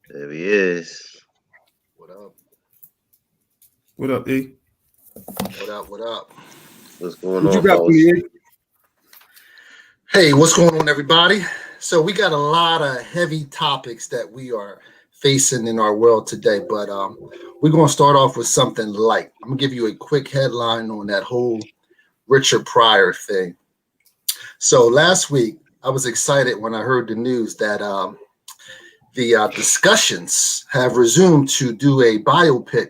There he is. What up? What up, E? What up? What up? What's going What you on, got for me, fellas? E? Hey, what's going on, everybody? So we got a lot of heavy topics that we are facing in our world today, but we're gonna start off with something light. I'm gonna give you a quick headline on that whole Richard Pryor thing. So last week, I was excited when I heard the news that the discussions have resumed to do a biopic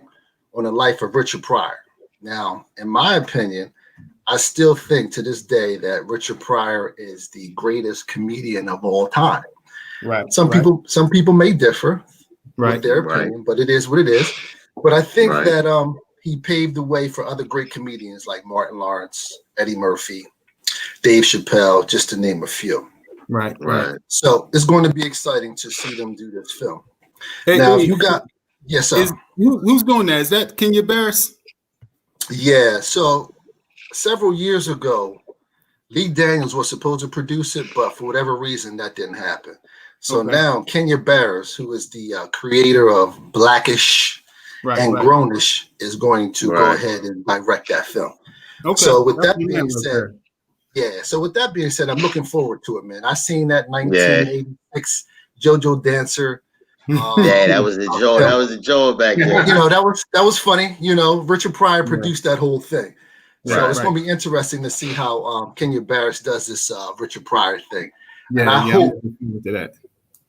on the life of Richard Pryor. Now, in my opinion, I still think to this day that Richard Pryor is the greatest comedian of all time. Right. Some people may differ with Right. their Right, opinion, but it is what it is. But I think right, that he paved the way for other great comedians like Martin Lawrence, Eddie Murphy, Dave Chappelle, just to name a few. Right. Right. right. So it's going to be exciting to see them do this film. Hey, Now, if E, you got yes, sir. who's doing that? Is that Kenya Barris? Yeah. So several years ago, Lee Daniels was supposed to produce it, but for whatever reason, that didn't happen. So Okay. now Kenya Barris, who is the creator of Blackish Right. and Right. Grownish, is going to go Right. ahead and direct that film. Okay. So with That's that the man being right said, there. yeah. So with that being said, I'm looking forward to it, man. I seen that Yeah, 1986 JoJo Dancer. yeah. That was the joy. That Film. was the joy back You then. know, that was funny. You know, Richard Pryor Yeah. produced that whole thing. So Right. it's Right. going to be interesting to see how Kenya Barris does this Richard Pryor thing. And Yeah. I Yeah. I'm hope, looking forward to that.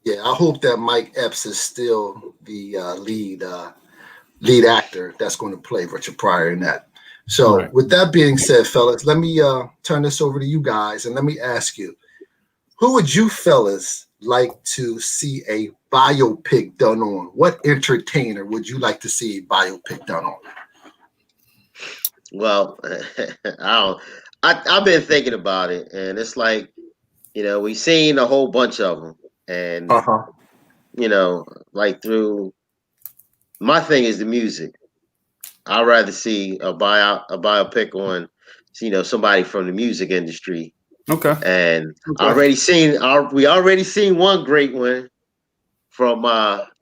yeah, I hope that Mike Epps is still the lead actor that's going to play Richard Pryor in that. So Right. with that being said, fellas, let me turn this over to you guys and let me ask you, who would you fellas like to see a biopic done on? What entertainer would you like to see a biopic done on? Well, I don't. I've been thinking about it, and it's like we've seen a whole bunch of them, and Uh-huh. like through my thing is the music. I'd rather see a biopic on somebody from the music industry, Okay. and Okay. we already seen one great one from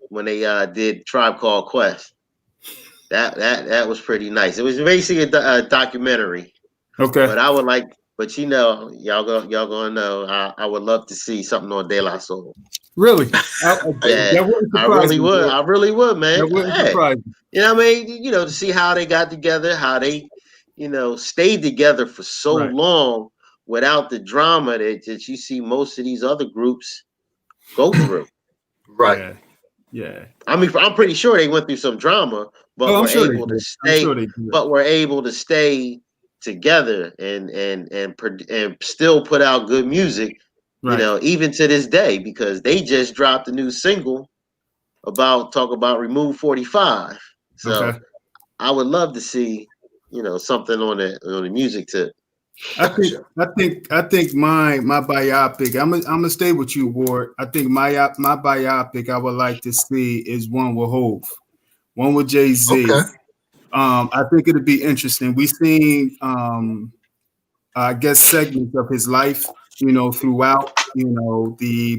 when they did Tribe Called Quest. That was pretty nice. It was basically a documentary, Okay. but y'all gonna know. I would love to see something on De La Soul. Really? Yeah, That wouldn't I surprise really me, would. boy. I really would, man. That wouldn't Hey, surprise me. what I mean? To see how they got together, how they, stayed together for so Right. long without the drama that you see most of these other groups go through. Right. Yeah. Yeah. I mean, I'm pretty sure they went through some drama, Oh, I'm sure they did. I'm sure they did. but were able to stay together and still put out good music. Right. Even to this day, because they just dropped a new single talk about Remove 45. So Okay. I would love to see, something on the music tip. Gotcha. I think my biopic. I'm gonna stay with you, Ward. I think my biopic I would like to see is one with Hove, one with Jay-Z. Okay. I think it'd be interesting. We seen I guess segments of his life, throughout,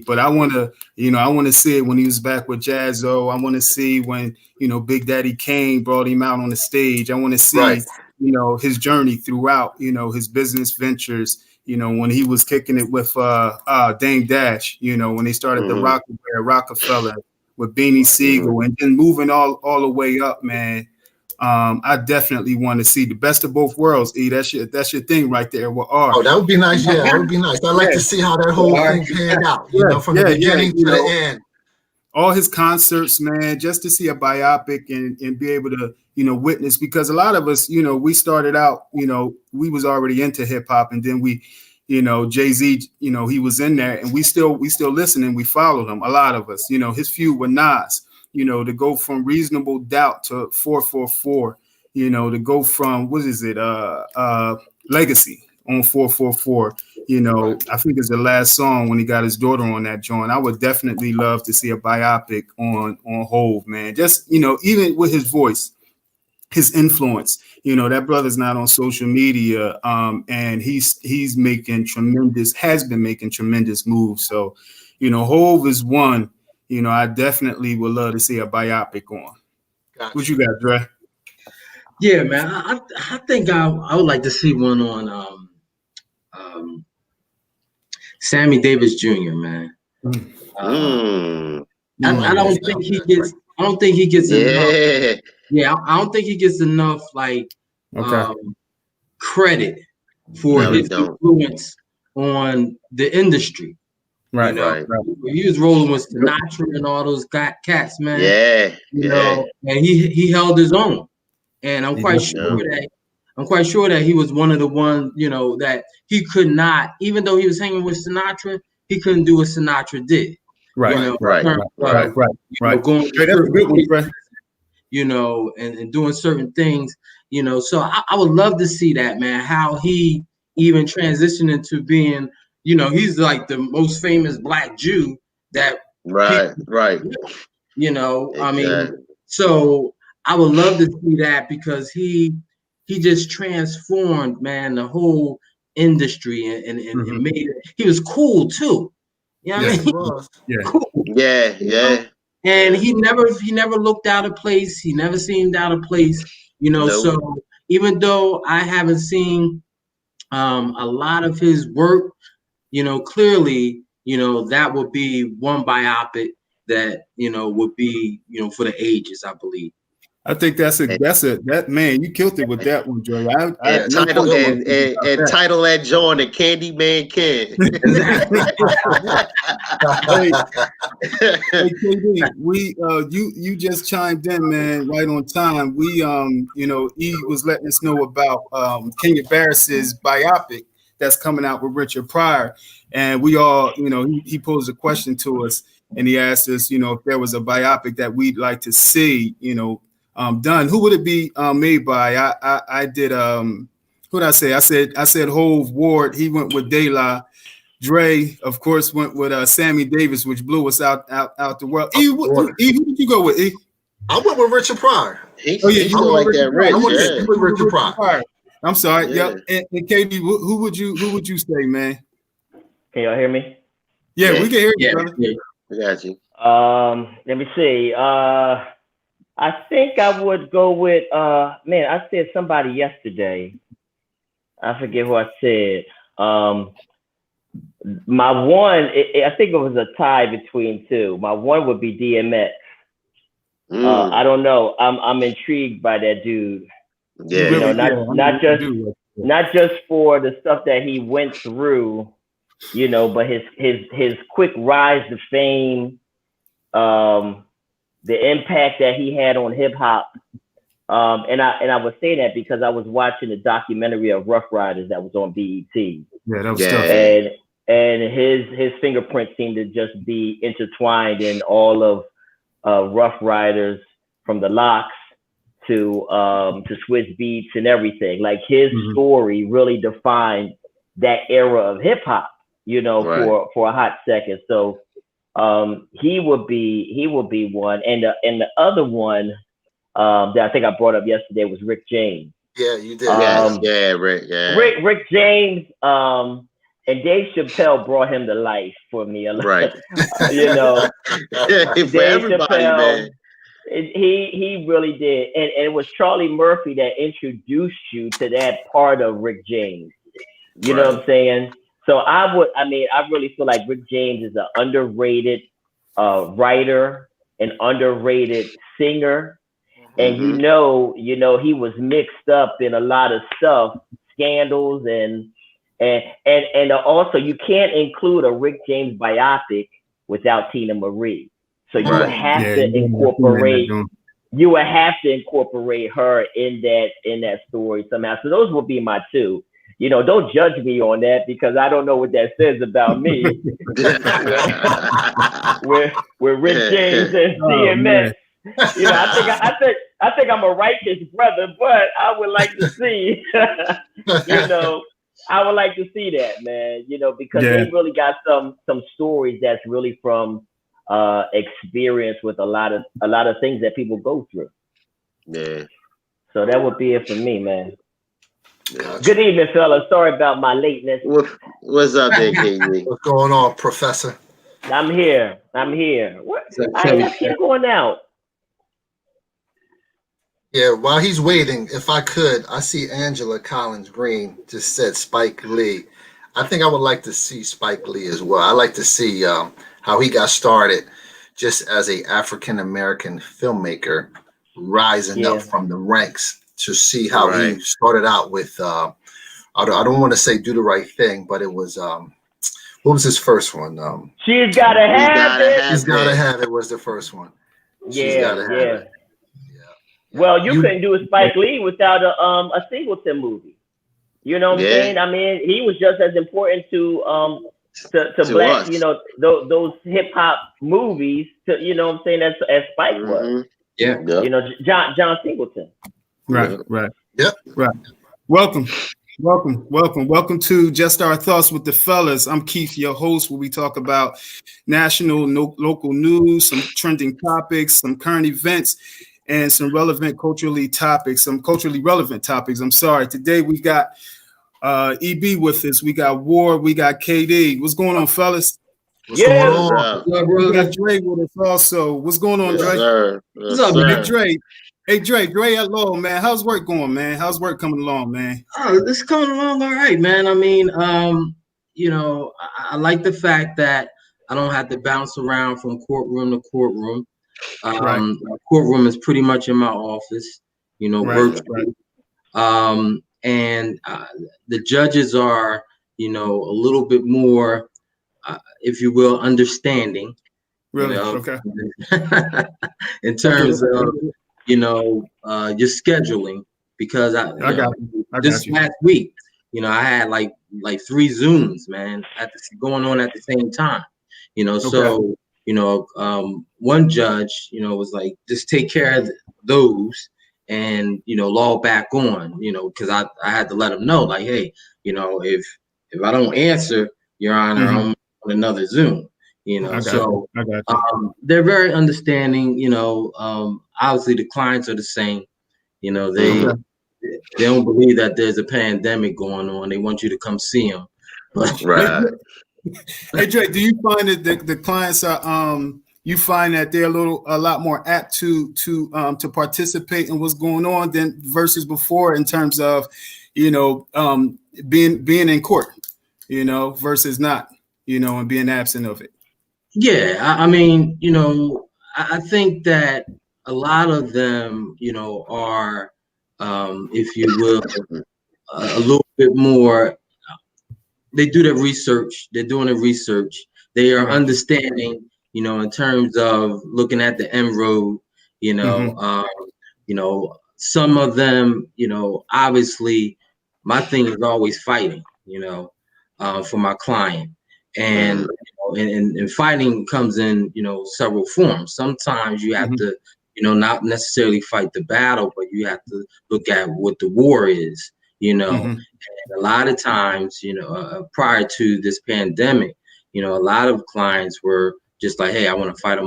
but I want to see it when he was back with Jazzo. I want to see when, Big Daddy Kane brought him out on the stage. I want to see, Right. His journey throughout, his business ventures, when he was kicking it with Dame Dash, when they started the Mm-hmm. Rockefeller with Beanie Mm-hmm. Siegel and then moving all the way up, man. I definitely want to see the best of both worlds. E, that's your thing right there with R. Oh, that would be nice. Yeah, that would be nice. I'd like Yeah, to see how that whole thing panned out, from the yeah, beginning to the end. all his concerts, man, just to see a biopic and be able to, witness, because a lot of us, we started out, we was already into hip hop, and then we, Jay-Z, he was in there, and we still listening, we followed him. A lot of us, his feud with Nas, to go from Reasonable Doubt to 444, to go from what is it, Legacy on 444. Right. I think it's the last song when he got his daughter on that joint. I would definitely love to see a biopic on Hove, man. Just, even with his voice, his influence. That brother's not on social media, and has been making tremendous moves. So, Hove is one, I definitely would love to see a biopic on. Gotcha. What you got, Dre? Yeah, man. I think I would like to see one on Sammy Davis Jr. Man. I don't think he gets. I don't think he gets enough. Yeah, I don't think he gets enough credit for his influence on the industry. Right, right. He was rolling with Sinatra and all those cats, man. You know, and he held his own. And I'm quite sure that he was one of the ones, that he could not, even though he was hanging with Sinatra, he couldn't do what Sinatra did. Right. Going that's a good one, right? And doing certain things, so I would love to see that, man, how he even transitioned into being, he's like the most famous Black Jew that Exactly. I mean, so I would love to see that because he just transformed, man, the whole industry and made it. He was cool too. I mean? He was. Cool. Yeah. And he never looked out of place. He never seemed out of place. So even though I haven't seen a lot of his work, clearly, that would be one biopic that, would be, for the ages, I believe. I think that man, you killed it with that one, Joe. And title that joint and Candyman Ken. Hey, KD, you just chimed in, man, right on time. We he was letting us know about Kenya Barris's biopic that's coming out with Richard Pryor, and we all, he posed a question to us, and he asked us, if there was a biopic that we'd like to see, done, who would it be made by? I did what did I say? I said Hove. Ward, he went with De La. Dre, of course, went with Sammy Davis, which blew us out the world. Who did you go with? E? I went with Richard Pryor. You like that, Rich? I went with Richard Pryor. I'm sorry. Yeah. Yep. And KD, who would you say, man? Can y'all hear me? Yeah, we can hear you, brother. We got you. Let me see. I think I would go with I said somebody yesterday. I forget who I said. My one, I think it was a tie between two. My one would be DMX. I don't know. I'm intrigued by that dude. Yeah, not just for the stuff that he went through, but his quick rise to fame, the impact that he had on hip hop. And I was saying that because I was watching the documentary of Rough Riders that was on BET. Yeah, that was tough. And his fingerprints seemed to just be intertwined in all of Rough Riders, from the Locks to Swizz Beatz and everything. Like his story really defined that era of hip hop, for a hot second. So he would be one. And the other one that I think I brought up yesterday was Rick James. Yeah, you did. Rick. Yeah. Rick James. And Dave Chappelle brought him to life for me. Right. For Dave everybody, Chappelle, man. He really did. And it was Charlie Murphy that introduced you to that part of Rick James. You know what I'm saying? So I really feel like Rick James is an underrated writer, an underrated singer. And he was mixed up in a lot of stuff, scandals and also you can't include a Rick James biopic without Tina Marie. So you would have to incorporate her in that story somehow. So those would be my two. Don't judge me on that because I don't know what that says about me. With Rick James and DMX. I think I'm a righteous brother, but I would like to see I would like to see that, man, because they really got some stories that's really from experience with a lot of things that people go through. Yeah. So that would be it for me, man. Yeah. Good evening, fellas. Sorry about my lateness. What's up there, KD? What's going on, Professor? I'm here. What? So, I ain't got you going out. Yeah, while he's waiting, if I could, I see Angela Collins Green just said Spike Lee. I think I would like to see Spike Lee as well. I like to see how he got started just as a African American filmmaker rising up from the ranks to see how he started out with I don't want to say Do the Right Thing, but it was what was his first one? She's Gotta Have It. She's Gotta Have It was the first one. She's Gotta Have It. Well, you couldn't do a Spike Lee without a Singleton movie. You know what I'm saying? I mean, he was just as important to black, us. You know, those hip hop movies. To, you know what I'm saying? As Spike was. Yeah. You know, John Singleton. Right. Yep. Right. Welcome to Just Our Thoughts with the Fellas. I'm Keith, your host, where we talk about national, local news, some trending topics, some current events, and some culturally relevant topics. I'm sorry. Today we got EB with us. We got Ward. We got KD. What's going on, fellas? What's going on? We got Dre with us also. What's going on, Dre? What's up, man? Hey, Dre, hello, man. How's work going, man? How's work coming along, man? Oh, it's coming along all right, man. I mean, you know, I like the fact that I don't have to bounce around from courtroom to courtroom. Courtroom is pretty much in my office, you know, virtually. And the judges are, you know, a little bit more, if you will, understanding. Really? You know, okay. In terms of, you know, your scheduling, because this last week, you know, I had like 3 Zooms, man, going on at the same time, you know, so. You know, one judge, you know, was like, just take care of those and, you know, log back on, you know, because I had to let him know, like, hey, you know, if I don't answer, Your Honor, I'm on another Zoom, you know. So they're very understanding, you know. Obviously, the clients are the same, you know, they don't believe that there's a pandemic going on. They want you to come see them. Right. Hey, Dre, do you find that the clients are you find that they're a lot more apt to participate in what's going on than versus before in terms of, you know, being in court, you know, versus not, you know, and being absent of it? Yeah, I mean, you know, I think that a lot of them, you know, are, if you will, a little bit more. They do their research. They're doing the research. They are understanding, you know, in terms of looking at the end road, you know, you know, some of them, you know, obviously my thing is always fighting, you know, for my client. And, you know, and fighting comes in, you know, several forms. Sometimes you have to, you know, not necessarily fight the battle, but you have to look at what the war is, you know. And a lot of times, you know, prior to this pandemic, you know, a lot of clients were just like, hey, I want to fight.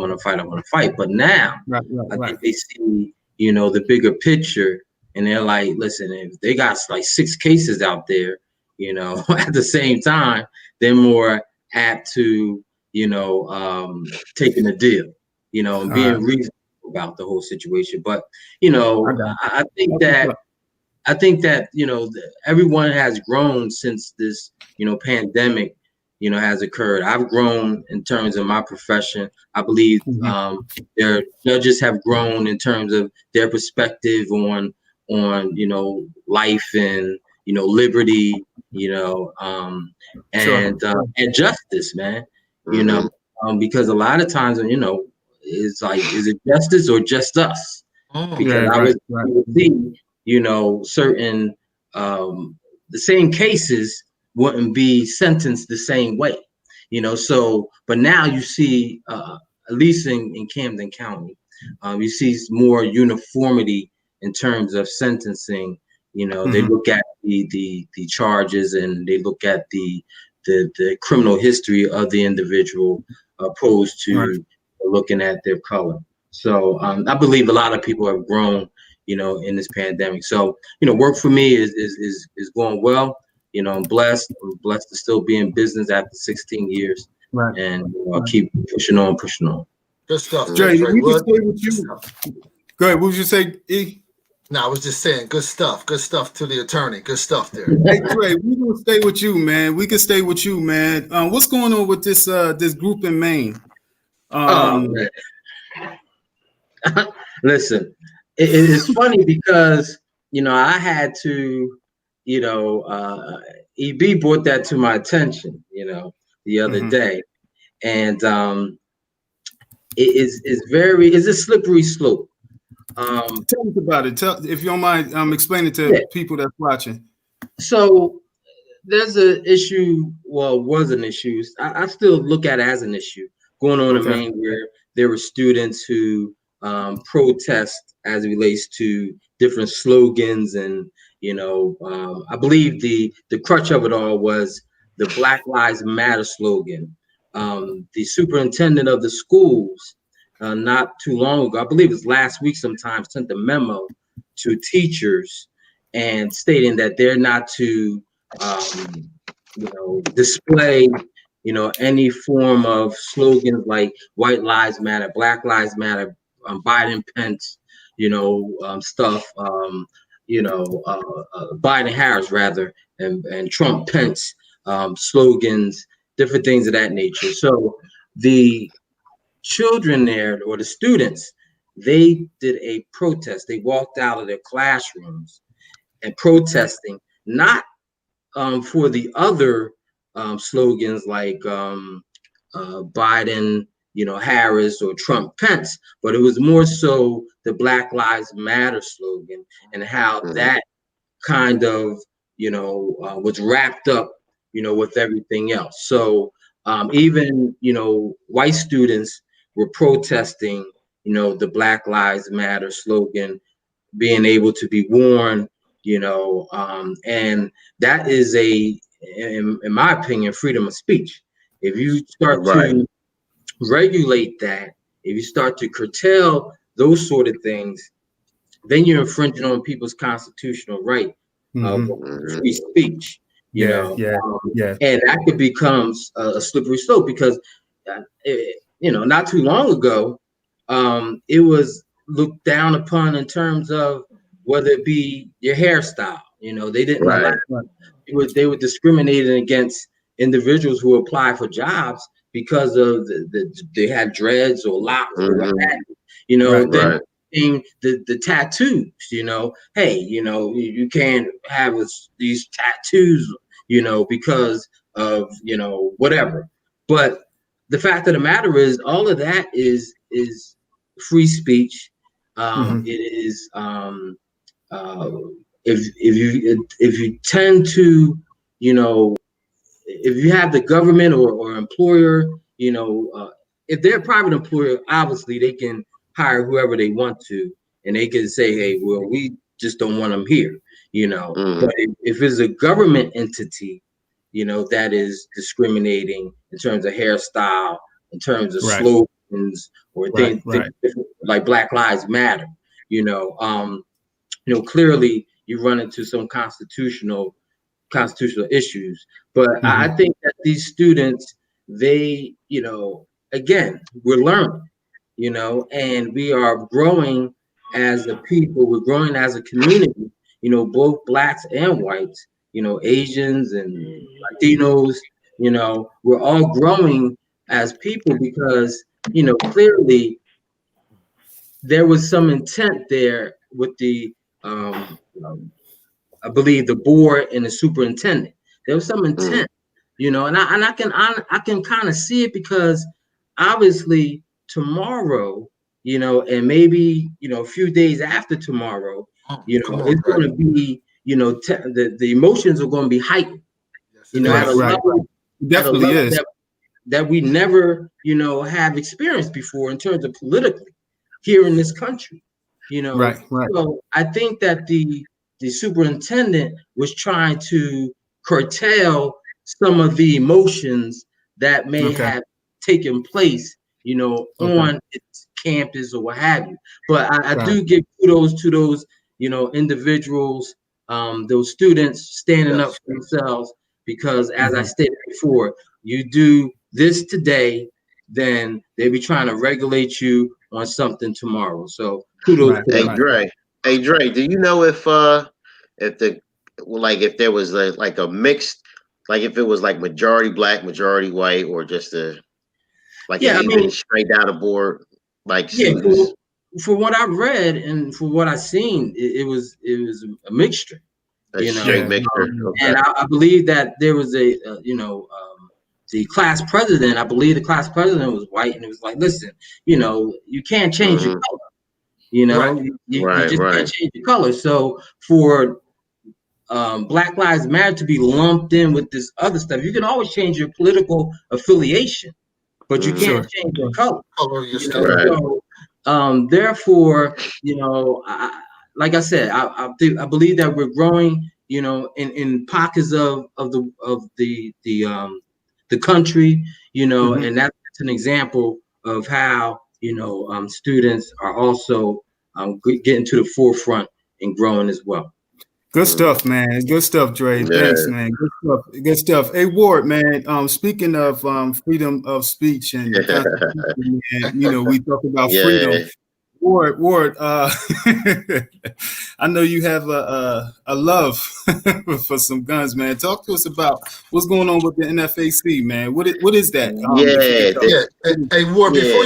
But now I think they see, you know, the bigger picture, and they're like, listen, if they got like 6 cases out there, you know, at the same time, they're more apt to, you know, taking a deal, you know, and being reasonable about the whole situation. But, you know, I think that, you know, everyone has grown since this, you know, pandemic, you know, has occurred. I've grown in terms of my profession. I believe their judges have grown in terms of their perspective on, you know, life and, you know, liberty, you know, and justice, man, you know, because a lot of times, you know, it's like, is it justice or just us? Because I would see, you know, certain the same cases wouldn't be sentenced the same way, you know. So, but now you see, at least in Camden County, you see more uniformity in terms of sentencing. You know, they look at the charges and they look at the criminal history of the individual opposed to looking at their color. So I believe a lot of people have grown, you know, in this pandemic. So, you know, work for me is going well. You know, I'm blessed to still be in business after 16 years. Right. and I'll keep pushing on. Good stuff, Dre, Dre we can Wood. stay with you. Go ahead. What would you say, E? No, I was just saying, good stuff. Good stuff to the attorney. Good stuff there. Hey, Dre, we gonna stay with you, man. We can stay with you, man. What's going on with this group in Maine? Man. Listen, it's funny because I had to, EB brought that to my attention, the other day, and it's a slippery slope. Tell us about it. If you don't mind, explain it to people that's watching. So there's an issue. Well, was an issue. I still look at it as an issue going on in Maine, where there were students who protest as it relates to different slogans, and I believe the crutch of it all was the Black Lives Matter slogan. The superintendent of the schools, not too long ago, I believe it was last week sometime, sent a memo to teachers and stating that they're not to display any form of slogans like White Lives Matter, Black Lives Matter, Biden Pence, stuff, Biden Harris rather, and Trump Pence slogans, different things of that nature. So the children there, or the students, they did a protest. They walked out of their classrooms and protesting, not for the other slogans like Biden, Harris, or Trump Pence, but it was more so the Black Lives Matter slogan, and how that kind of was wrapped up with everything else. So even white students were protesting the Black Lives Matter slogan being able to be worn, and that is in my opinion, freedom of speech. If you start to regulate that, if you start to curtail those sort of things, then you're infringing on people's constitutional right of free speech. And that could become a slippery slope, because not too long ago, it was looked down upon in terms of whether it be your hairstyle. They didn't allow, they were discriminating against individuals who apply for jobs because of they had dreads or locks or what have you. Then the tattoos, hey, you can't have these tattoos, because of whatever. But the fact of the matter is, all of that is free speech. It is if you tend to, if you have the government or employer, if they're a private employer, obviously they can hire whoever they want to, and they can say, hey, well, we just don't want them here, But if it's a government entity, that is discriminating in terms of hairstyle, in terms of slogans, or things like Black Lives Matter, clearly you run into some constitutional issues. But I think that these students, they, again, we're learning, and we are growing as a people, we're growing as a community, both blacks and whites, Asians and Latinos, we're all growing as people, because, clearly there was some intent there with the, I believe, the board and the superintendent. There was some intent, and I can kind of see it, because obviously tomorrow, and maybe a few days after tomorrow, it's going to be, the emotions are going to be heightened, at a level, definitely that we never, have experienced before in terms of politically here in this country, So I think that the superintendent was trying to curtail some of the emotions that may have taken place, on its campus or what have you. But I do give kudos to those, individuals, those students standing up for themselves, because as I stated before, you do this today, then they'll be trying to regulate you on something tomorrow. So kudos Right. to Hey them. Dre, do you know if there was like a mixed, like if it was like majority black, majority white, or just Yeah, I even mean, straight down the board like yeah, students? for what I've read and for what I've seen, it was a mixture, A you know. straight Yeah. mixture. Okay. And I believe that there was the class president. I believe the class president was white, and it was like, listen, you can't change your Mhm. color. You know, Right. you just Right. can't change your color. So for Black Lives Matter to be lumped in with this other stuff, you can always change your political affiliation, but you Mhm. can't Sure. change your color. Color your You know, skin. Right. so therefore, like I said, I believe that we're growing, in pockets of the country, Mhm. and that's an example of how students are also getting to the forefront and growing as well. Good Mhm. stuff, man. Good stuff, Dre. Thanks, Yeah. man. Good stuff. Good stuff. Hey, Ward, man. Speaking of freedom of speech and the Constitution, man, we talk about freedom. Yeah. Ward, I know you have a love for some guns, man. Talk to us about what's going on with the NFAC, man. What is that? If you Yeah. could tell us. Hey, Ward, Yeah. before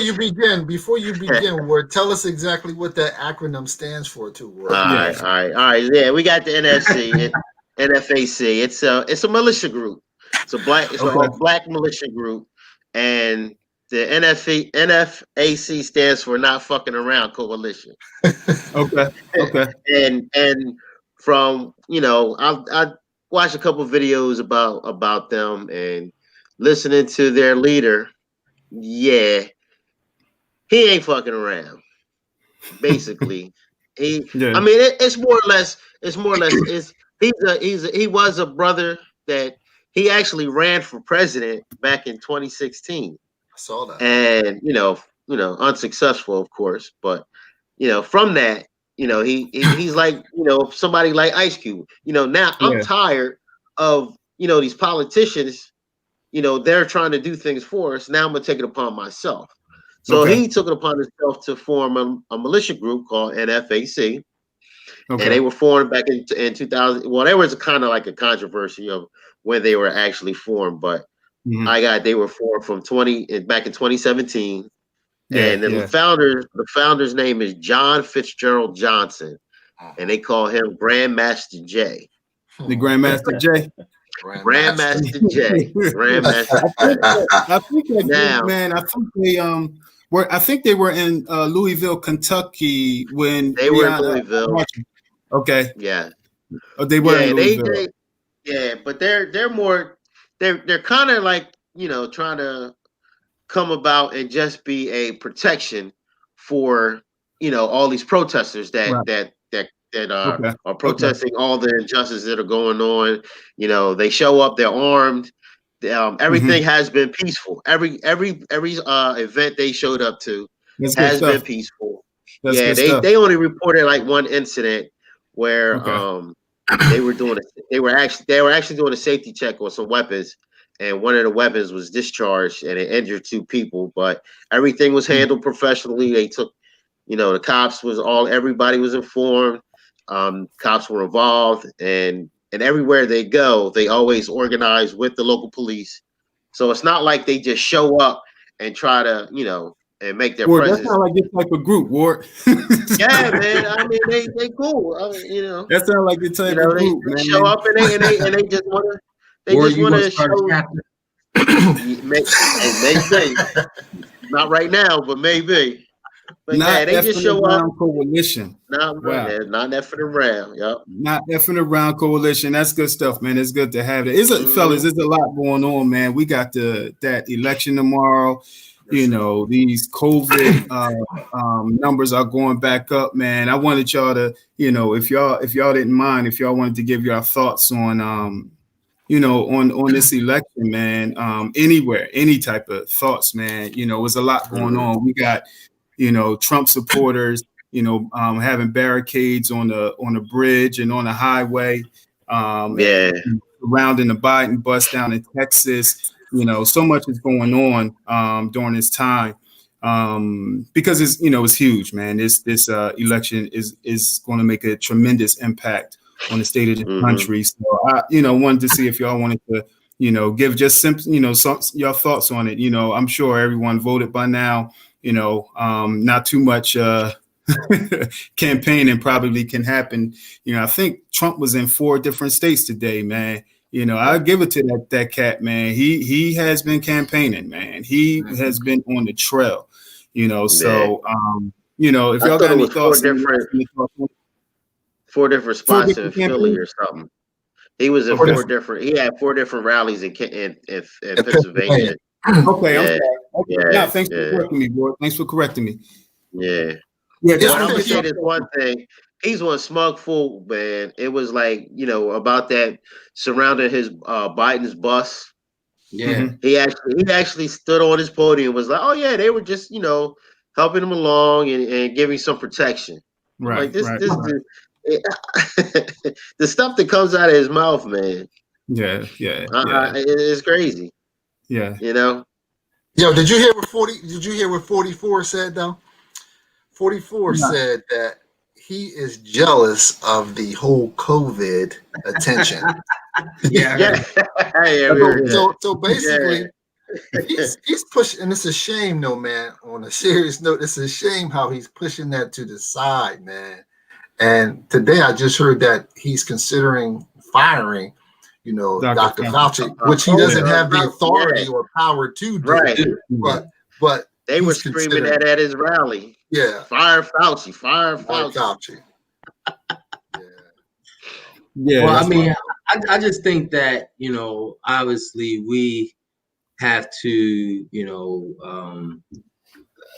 you begin, Ward, tell us exactly what that acronym stands for, too, Ward. All Yeah. right. Yeah, we got the NFAC. It's a militia group. It's an Okay. all black militia group, and the NFAC stands for Not Fucking Around Coalition. Okay. Okay. And from I watched a couple videos about them and listening to their leader. Yeah, he ain't fucking around. Basically, Yeah. I mean, it's more or less. He was a brother that he actually ran for president back in 2016, I saw that. and unsuccessful, of course. But from that, he's like somebody like Ice Cube. Now I'm Yeah. tired of these politicians. They're trying to do things for us. Now I'm gonna take it upon myself. So Okay. he took it upon himself to form a militia group called NFAC, and Okay. they were formed back in 2000. Well, there was kind of like a controversy of when they were actually formed, but Mhm. they were formed back in 2017, Yeah. and the Yeah. founder's name is John Fitzgerald Johnson, and they call him Grandmaster J. The Grandmaster J. Grandmaster J. Grandmaster I think that Now- group, man. I think they were in Louisville, Kentucky when They were in Breonna- Louisville. Okay. Yeah. Oh, they were in Louisville. But they're more they're kind of like trying to come about and just be a protection for all these protesters that Right. Okay. are protesting all the injustices that are going on. They show up, they're armed. Everything has been peaceful. Every event they showed up to That's good has been stuff. peaceful. That's Yeah, good stuff. they only reported like one incident where Okay. they were actually doing a safety check on some weapons, and one of the weapons was discharged and it injured two people, but everything was handled professionally. They took the cops everybody was informed. Cops were involved, and everywhere they go they always organize with the local police, so it's not like they just show up and try to and make their Ward, that presence. sounds like this type of group, Ward. Yeah, man. I mean, they cool. I mean, That sounds like the type of they group, man. show up and they just want to Or you gonna start a show. chapter? Maybe not right now, but maybe. But Not yeah, they just effing show up. around coalition. Not Wow. not that for the round. Yep. Not effing around coalition. That's good stuff, man. It's good to have it. Fellas, there's a lot going on, man. We got that election tomorrow. These COVID numbers are going back up, man. I wanted y'all to, if y'all didn't mind, if y'all wanted to give your thoughts on on this election, man. Anywhere, any type of thoughts, man. There's a lot going on. We got Trump supporters, having barricades on the bridge and on the highway, surrounding the Biden bus down in Texas. so much is going on during this time. Because it's huge, man. This election is going to make a tremendous impact on the state of the country. So I, wanted to see if y'all wanted to, give just simple, some your thoughts on it. I'm sure everyone voted by now. Not too much campaigning probably can happen. I think Trump was in 4 different states today, man. I'll give it to that cat, man. He has been campaigning, man. He has been on the trail. So if y'all got any thoughts, 4 different spots in Philly or something. He was in 4 different. He had 4 different rallies in Pennsylvania. Okay. Yeah. Thanks for correcting me, boy. Thanks for correcting me. Yeah. Yeah. But I'm gonna say this one thing. He's one smug fool, man. It was like about that surrounding his Biden's bus. Yeah. He actually stood on his podium and was like, "Oh yeah, they were just helping him along and giving some protection." Right. Like this the stuff that comes out of his mouth, man. Yeah. It's crazy. Yeah. Yo, did you hear what 44 said though? 44 said that he is jealous of the whole COVID attention. So basically, he's pushing, and it's a shame, though, man. On a serious note, it's a shame how he's pushing that to the side, man. And today, I just heard that he's considering firing, Dr. Fauci, which he doesn't have the authority or power to do. Right. But they were screaming that at his rally. Yeah. Fire Fauci. Fire Fauci. Yeah. Well, I mean, I just think that, obviously we have to,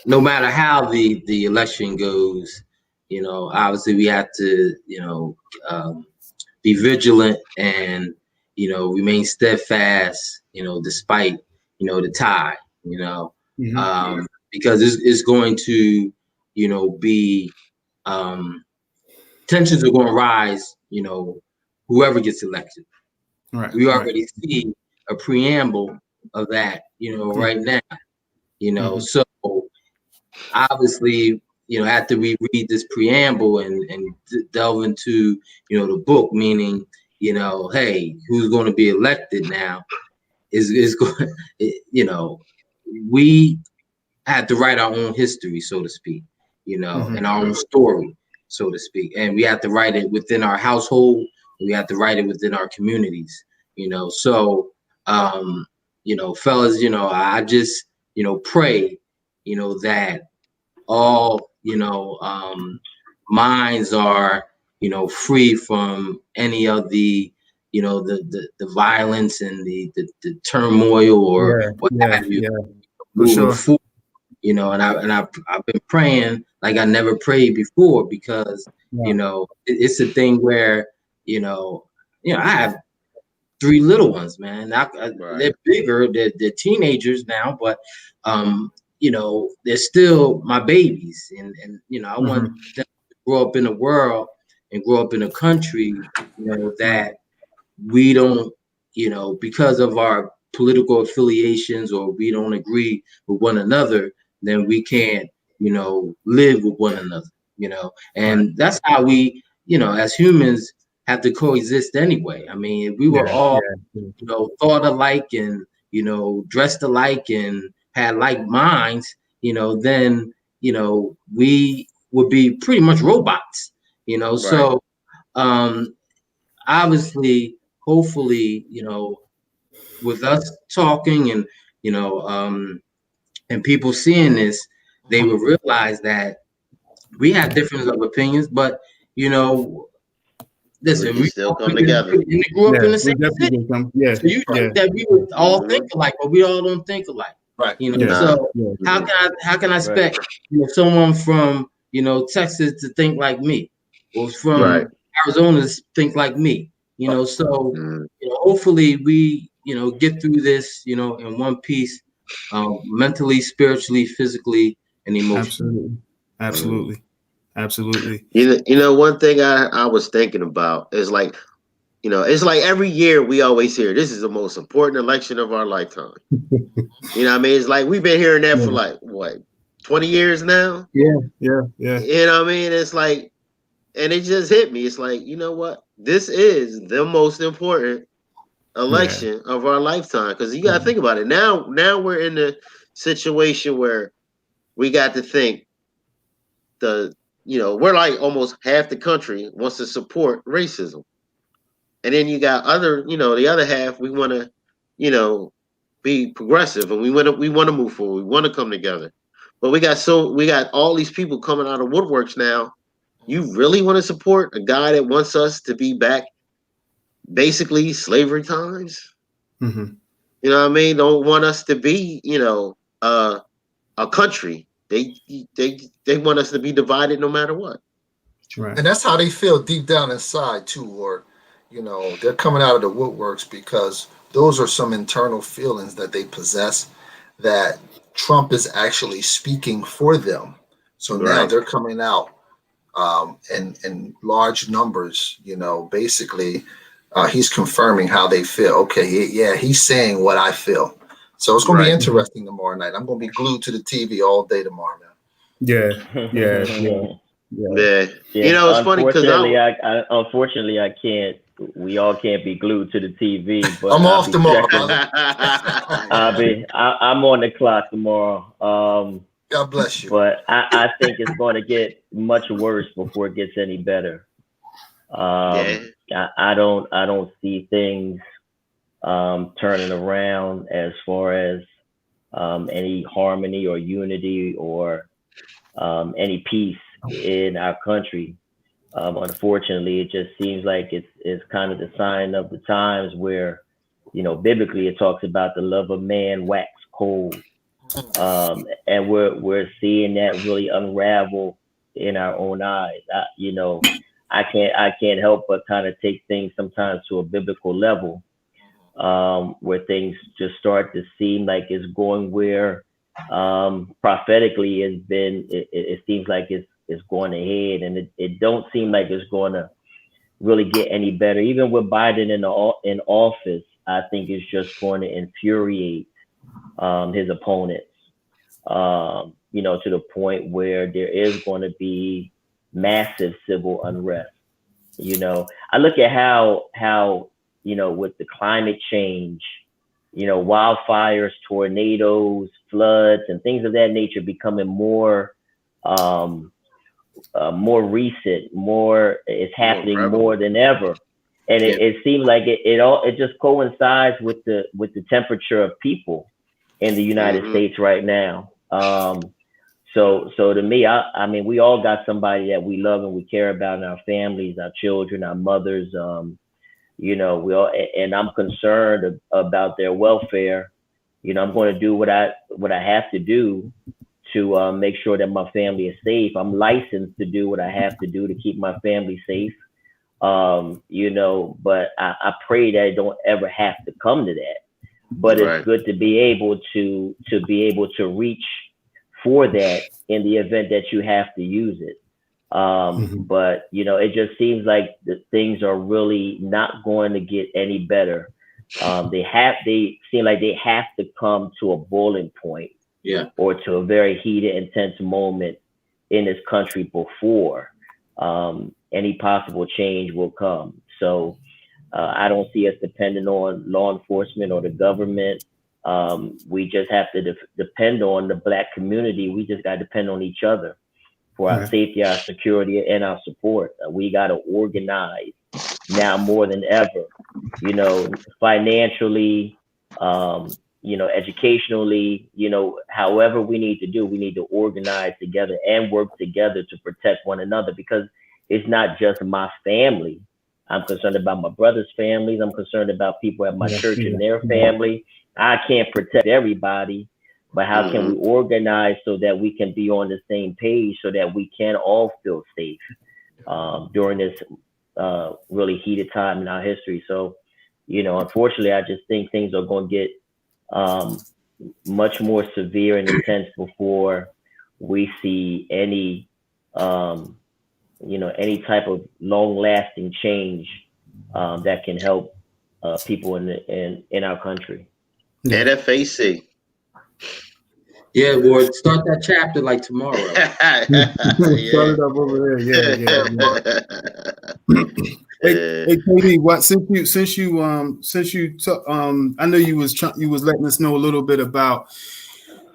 no matter how the election goes, obviously we have to, be vigilant and, remain steadfast, despite, the tide, because it's going to, be tensions are going to rise, whoever gets elected. Right. We already see a preamble of that, right now, so obviously, after we read this preamble and delve into, the book, meaning, hey, who's going to be elected now is going, we have to write our own history, so to speak, and our own story, so to speak. And we have to write it within our household. We have to write it within our communities, So, fellas, I just, pray, that all, minds are, free from any of the, the violence and the turmoil or what have you. Moving forward, and I've been praying like I never prayed before because it's a thing where I have 3 little ones, man. They're bigger, they're teenagers now, but they're still my babies, and I want them to grow up in a world and grow up in a country, that we don't, because of our political affiliations or we don't agree with one another, then we can't, live with one another, and that's how we, as humans have to coexist anyway. I mean, if we were all, thought alike and, dressed alike and had like minds, then, we would be pretty much robots, so, obviously, hopefully, with us talking and, and people seeing this, they will realize that we have difference of opinions, but, listen, we still come together. And we grew up in the same city. So you think that we would all think alike, but we all don't think alike. Right. So how can I expect someone from Texas to think like me, or from Arizona to think like me? So hopefully we get through this in one piece, mentally, spiritually, physically, and emotionally. Absolutely. One thing I was thinking about is like, You know, it's like every year we always hear this is the most important election of our lifetime. You know what I mean? It's like we've been hearing that for like what 20 years now. Yeah. You know what I mean? It's like, and it just hit me. It's like, you know what? This is the most important election of our lifetime. Because you gotta think about it. Now we're in the situation where we got to think we're like almost half the country wants to support racism. And then you got the other half, we want to, be progressive, and we want to move forward. We want to come together. But we got all these people coming out of woodworks now. You really want to support a guy that wants us to be back, basically slavery times? Mm-hmm. You know what I mean? Don't want us to be, a country. They want us to be divided no matter what. Right. And that's how they feel deep down inside too, or they're coming out of the woodworks because those are some internal feelings that they possess that Trump is actually speaking for them. So now they're coming out in large numbers, basically he's confirming how they feel. Okay, yeah, he's saying what I feel. So it's going to be interesting tomorrow night. I'm going to be glued to the TV all day tomorrow, man. Yeah. It's funny because unfortunately I can't. We all can't be glued to the TV. But I'm off tomorrow. I'm on the clock tomorrow. God bless you. But I think it's going to get much worse before it gets any better. I don't see things turning around as far as any harmony or unity or any peace in our country. Unfortunately, it just seems like it's kind of the sign of the times where, biblically it talks about the love of man wax cold. And we're seeing that really unravel in our own eyes. I can't help but kind of take things sometimes to a biblical level, where things just start to seem like it's going where prophetically it seems like it's going ahead, and it don't seem like it's going to really get any better. Even with Biden in office, I think it's just going to infuriate his opponents, to the point where there is going to be massive civil unrest. I look at how with the climate change, wildfires, tornadoes, floods, and things of that nature becoming more recent, it's happening more than ever. And it seems like it just coincides with the temperature of people in the United States right now. So to me, I mean, we all got somebody that we love and we care about in our families, our children, our mothers. We all, and I'm concerned about their welfare. I'm going to do what I have to do to make sure that my family is safe. I'm licensed to do what I have to do to keep my family safe. But I pray that it don't ever have to come to that. But it's good to be able to reach for that in the event that you have to use it. But it just seems like the things are really not going to get any better. They seem like they have to come to a boiling point, or to a very heated, intense moment in this country before any possible change will come. So I don't see us depending on law enforcement or the government. We just have to depend on the Black community. We just got to depend on each other for our safety, our security, and our support. We got to organize now more than ever, financially, educationally, however we need to organize together and work together to protect one another, because it's not just my family. I'm concerned about my brother's families. I'm concerned about people at my church and their family. I can't protect everybody, but how can we organize so that we can be on the same page so that we can all feel safe during this really heated time in our history? So, unfortunately, I just think things are going to get much more severe and intense before we see any type of long-lasting change that can help people in our country. NFAC. Yeah, or start that chapter like tomorrow. Start it up over there. Hey, KD, what since you I know you was letting us know a little bit about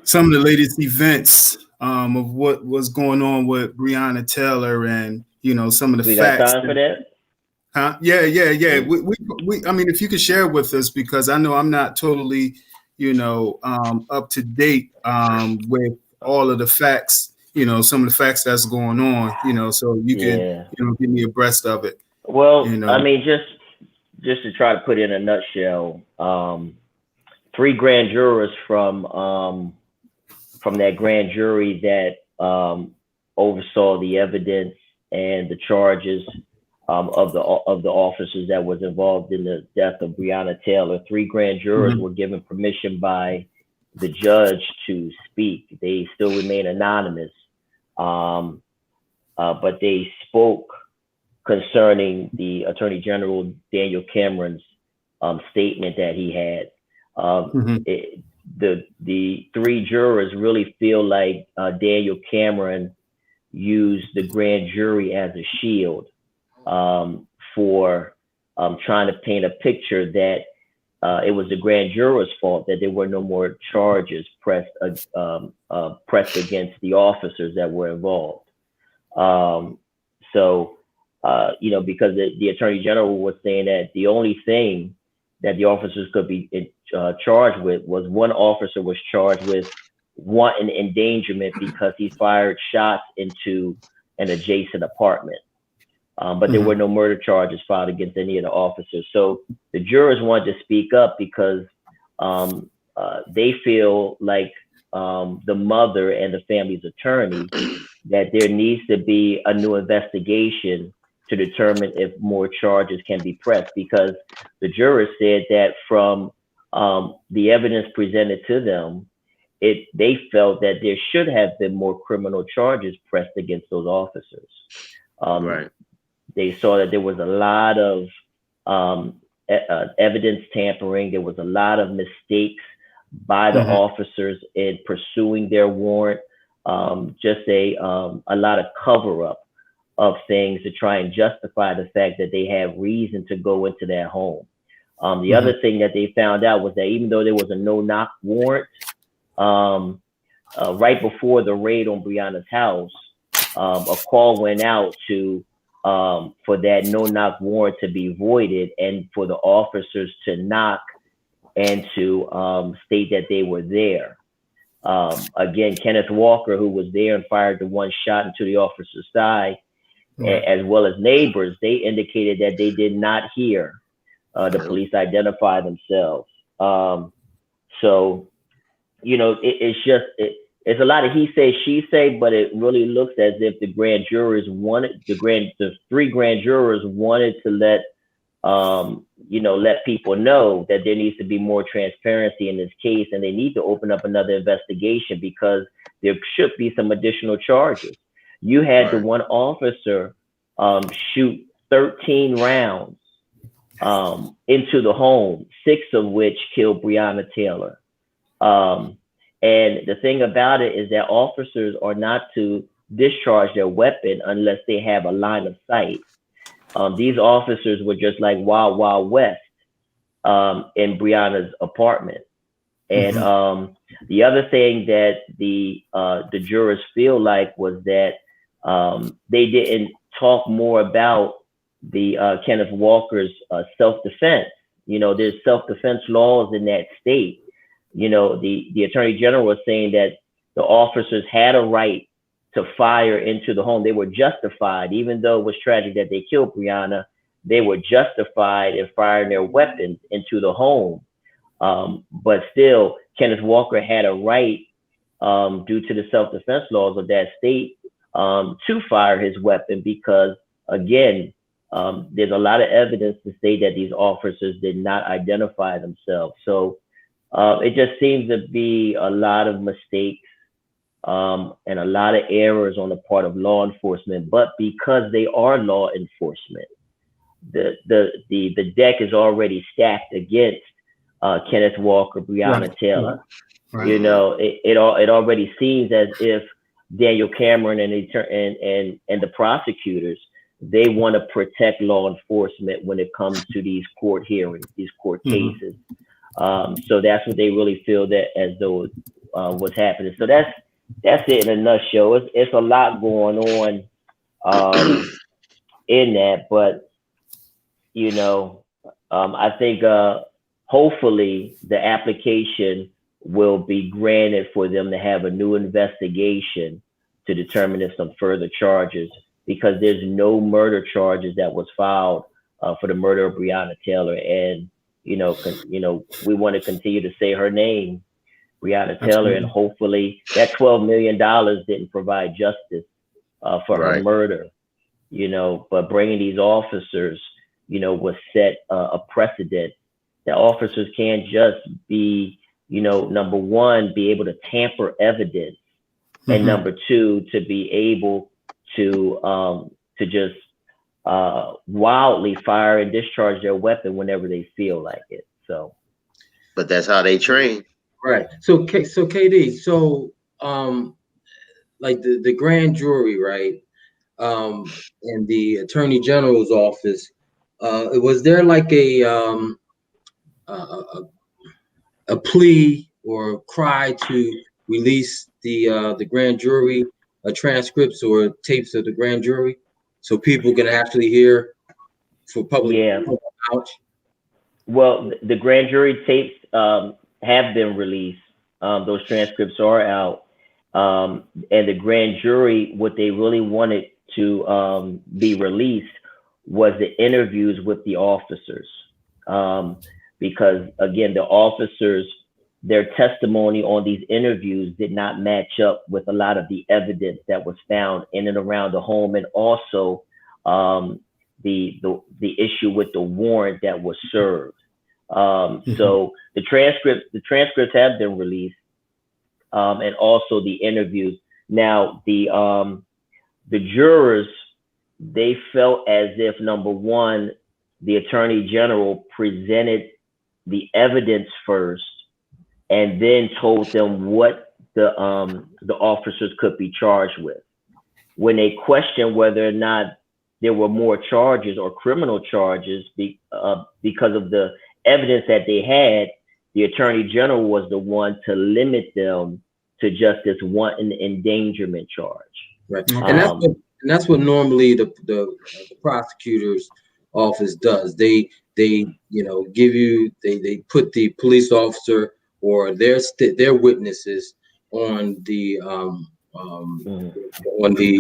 some of the latest events of what was going on with Breonna Taylor and some of the facts. Got time for that? Huh? Yeah. We I mean, if you could share with us, because I know I'm not totally, up to date with all of the facts, some of the facts that's going on, so you can, give me abreast of it. Well, I mean, just to try to put it in a nutshell, 3 grand jurors from that grand jury that oversaw the evidence and the charges of the officers that was involved in the death of Breonna Taylor. 3 grand jurors were given permission by the judge to speak. They still remain anonymous, but they spoke concerning the Attorney General Daniel Cameron's statement that he had. The 3 jurors really feel like Daniel Cameron used the grand jury as a shield for trying to paint a picture that it was the grand juror's fault that there were no more charges pressed against the officers that were involved. Because the Attorney General was saying that the only thing that the officers could be charged with was one officer was charged with wanton endangerment because he fired shots into an adjacent apartment. But there were no murder charges filed against any of the officers. So the jurors wanted to speak up because they feel like the mother and the family's attorney that there needs to be a new investigation to determine if more charges can be pressed, because the jurors said that from the evidence presented to them, they felt that there should have been more criminal charges pressed against those officers. Right. They saw that there was a lot of evidence tampering. There was a lot of mistakes by the officers in pursuing their warrant. Just a lot of cover up of things to try and justify the fact that they have reason to go into their home. The other thing that they found out was that even though there was a no-knock warrant, right before the raid on Breonna's house, a call went out for that no-knock warrant to be voided and for the officers to knock and to state that they were there. Again, Kenneth Walker, who was there and fired the one shot into the officer's thigh, as well as neighbors, they indicated that they did not hear the police identify themselves. It's a lot of he say, she say, but it really looks as if the grand jurors wanted the 3 grand jurors wanted to let people know that there needs to be more transparency in this case, and they need to open up another investigation because there should be some additional charges. You had the one officer shoot 13 rounds into the home, 6 of which killed Breonna Taylor. And the thing about it is that officers are not to discharge their weapon unless they have a line of sight. These officers were just like Wild Wild West in Breonna's apartment. And the other thing that the jurors feel like was that they didn't talk more about the Kenneth Walker's self-defense. There's self-defense laws in that state. The Attorney General was saying that the officers had a right to fire into the home. They were justified, even though it was tragic that they killed Breonna, they were justified in firing their weapons into the home. But still, Kenneth Walker had a right, due to the self-defense laws of that state, to fire his weapon because, again, there's a lot of evidence to say that these officers did not identify themselves. So it just seems to be a lot of mistakes and a lot of errors on the part of law enforcement. But because they are law enforcement, the deck is already stacked against Kenneth Walker, Breonna Taylor. Right. You know, it already seems as if Daniel Cameron and the prosecutors, they want to protect law enforcement when it comes to these court hearings, these court cases. So that's what they really feel that as though what's happening. So that's it in a nutshell. It's a lot going on in that, but you know, I think hopefully the application will be granted for them to have a new investigation to determine if some further charges, because there's no murder charges that was filed for the murder of Breonna Taylor. And, you know, we want to continue to say her name, Breonna Taylor, and hopefully that $12 million didn't provide justice for her murder, you know, but bringing these officers, you know, was set a precedent that officers can't just be, you know, number one, be able to tamper evidence, and number two, to be able to just wildly fire and discharge their weapon whenever they feel like it. So, but that's how they train, right? So KD, so like the grand jury, right? In the Attorney General's office, was there like a plea or a cry to release the grand jury transcripts or tapes of the grand jury, so people can actually hear for public knowledge? Well, the grand jury tapes have been released. Those transcripts are out, and the grand jury, what they really wanted to be released was the interviews with the officers, because again, the officers, their testimony on these interviews did not match up with a lot of the evidence that was found in and around the home, and also the issue with the warrant that was served. So the transcripts have been released, and also the interviews. Now the jurors, they felt as if, number one, the Attorney General presented the evidence first, and then told them what the officers could be charged with. When they questioned whether or not there were more charges or criminal charges because of the evidence that they had, the Attorney General was the one to limit them to just this one endangerment charge. Right, and that's what normally the prosecutor's office does. They you know give you they put the police officer or their witnesses on the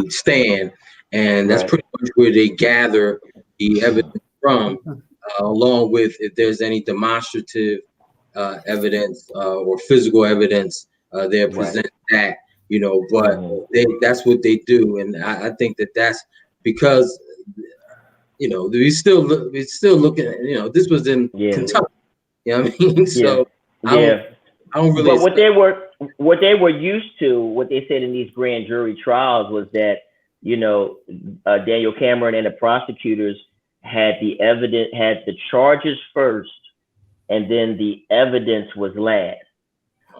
stand, and that's pretty much where they gather the evidence from, along with if there's any demonstrative evidence or physical evidence, they'll present that, you know. But that's what they do, and I think that's because, you know, we're still looking at, you know, this was in Kentucky, you know what I mean? So I don't really. But what they were used to, what they said in these grand jury trials was that, you know, Daniel Cameron and the prosecutors had the charges first, and then the evidence was last.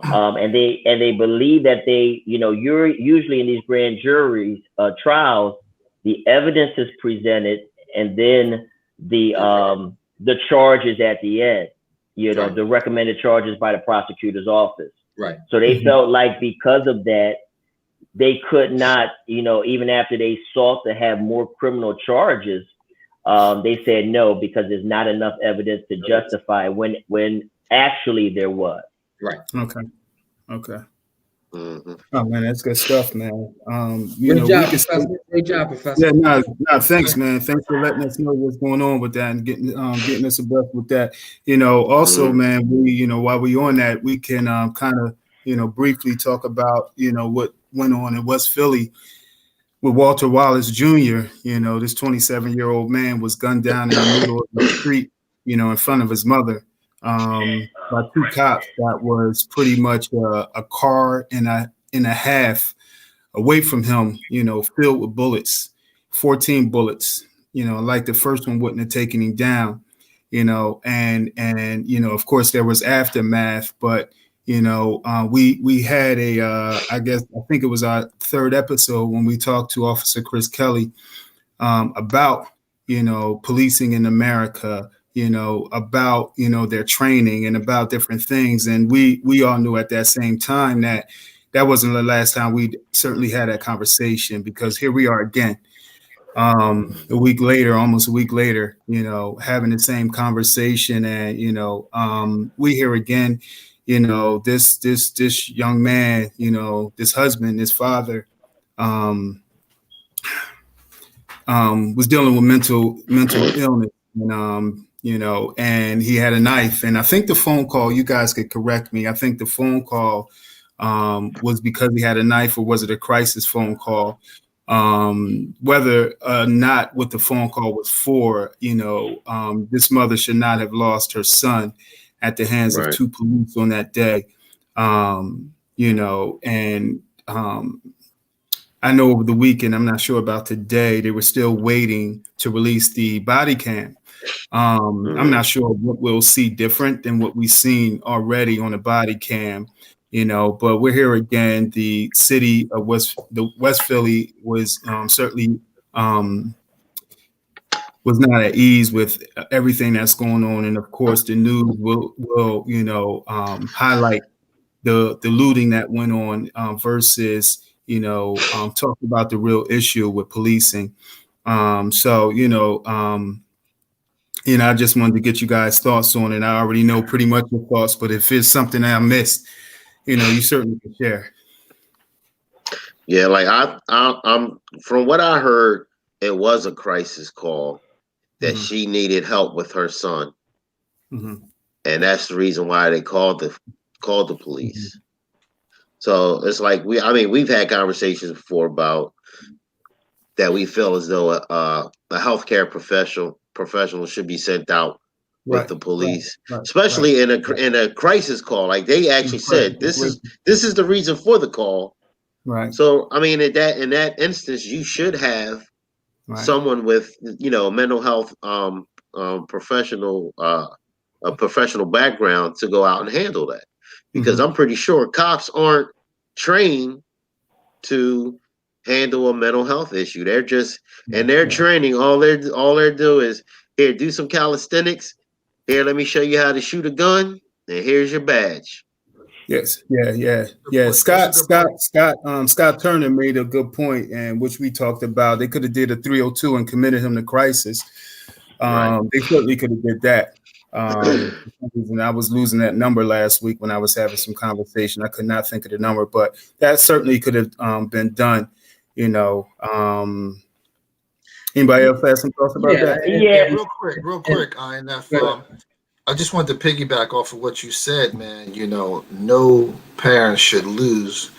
And they believe that they, you know, you're usually in these grand juries trials, the evidence is presented, and then the charges at the end, you know, the recommended charges by the prosecutor's office. Right. So they felt like because of that, they could not, you know, even after they sought to have more criminal charges, they said no, because there's not enough evidence to justify when actually there was. Right. Okay. Oh man, that's good stuff, man. Great job, Professor. Yeah, no, thanks, man. Thanks for letting us know what's going on with that and getting us abreast with that. You know, also, man, we, you know, while we're on that, we can kind of, you know, briefly talk about, you know, what went on in West Philly with Walter Wallace Jr. You know, this 27-year-old man was gunned down in the middle of the street, you know, in front of his mother, by two cops that was pretty much a car and a half away from him, you know, filled with bullets, 14 bullets. like the first one wouldn't have taken him down, and of course there was aftermath, but we had I think it was our third episode when we talked to Officer Chris Kelly about policing in America, about their training and about different things, and we all knew at that same time that wasn't the last time we certainly had that conversation, because here we are again, almost a week later, having the same conversation, and we hear again, this young man, this husband, this father, was dealing with mental illness, and and he had a knife. And I think the phone call, you guys could correct me, I think the phone call was because he had a knife, or was it a crisis phone call? Whether or not what the phone call was for, this mother should not have lost her son at the hands of two police on that day. I know over the weekend, I'm not sure about today, they were still waiting to release the body cam. I'm not sure what we'll see different than what we've seen already on the body cam, but we're here again. The city of West Philly was certainly was not at ease with everything that's going on. And of course, the news will highlight the looting that went on versus, talk about the real issue with policing. I just wanted to get you guys' thoughts on it. I already know pretty much your thoughts, but if it's something that I missed, you certainly can share. Yeah, like I'm from what I heard, it was a crisis call that she needed help with her son, and that's the reason why they called the police. So it's like we've had conversations before about that. We feel as though a healthcare professional should be sent out with the police, especially in a crisis call. Like they actually said, this is the reason for the call. Right. So in that instance, you should have someone with mental health professional a professional background to go out and handle that, because I'm pretty sure cops aren't trained to handle a mental health issue. They're just in their training, all they're doing is, here, do some calisthenics. Here, let me show you how to shoot a gun, and here's your badge. Yes, yeah. Scott Turner made a good point, and which we talked about. They could have did a 302 and committed him to crisis. They certainly could have did that. And I was losing that number last week when I was having some conversation. I could not think of the number, but that certainly could have been done. Anybody else have some thoughts about that? Yeah, real quick. I just wanted to piggyback off of what you said, man. No parent should lose,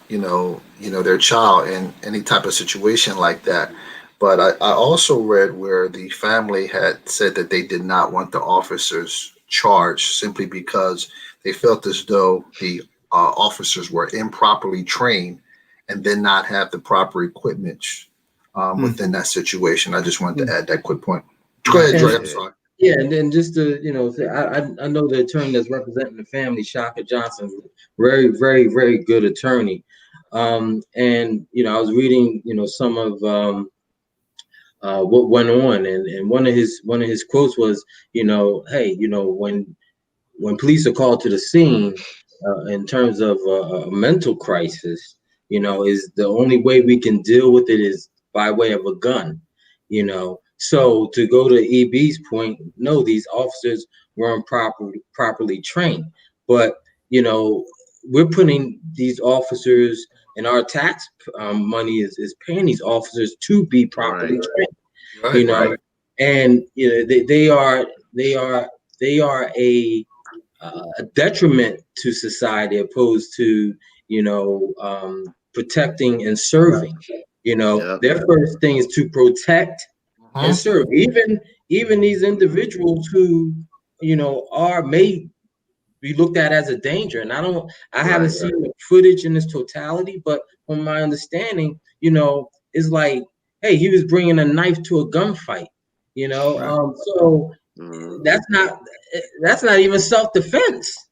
their child in any type of situation like that. But I also read where the family had said that they did not want the officers charged simply because they felt as though the officers were improperly trained and did not have the proper equipment within that situation. I just wanted to add that quick point. Go ahead, Dre. I'm sorry. Yeah, and then just to I know the attorney that's representing the family, Shaka Johnson, very, very, very good attorney. And I was reading some of what went on, and one of his quotes was, hey, when police are called to the scene in terms of a mental crisis, is the only way we can deal with it is by way of a gun, So to go to EB's point, no, these officers weren't properly trained, but we're putting these officers, and our tax money is paying these officers to be properly trained, and they are a detriment to society opposed to protecting and serving. Their first thing is to protect and serve. Even these individuals who may be looked at as a danger, and I haven't seen the footage in its totality, but from my understanding, it's like hey, he was bringing a knife to a gunfight. You know, Right. so Mhm. that's not even self-defense.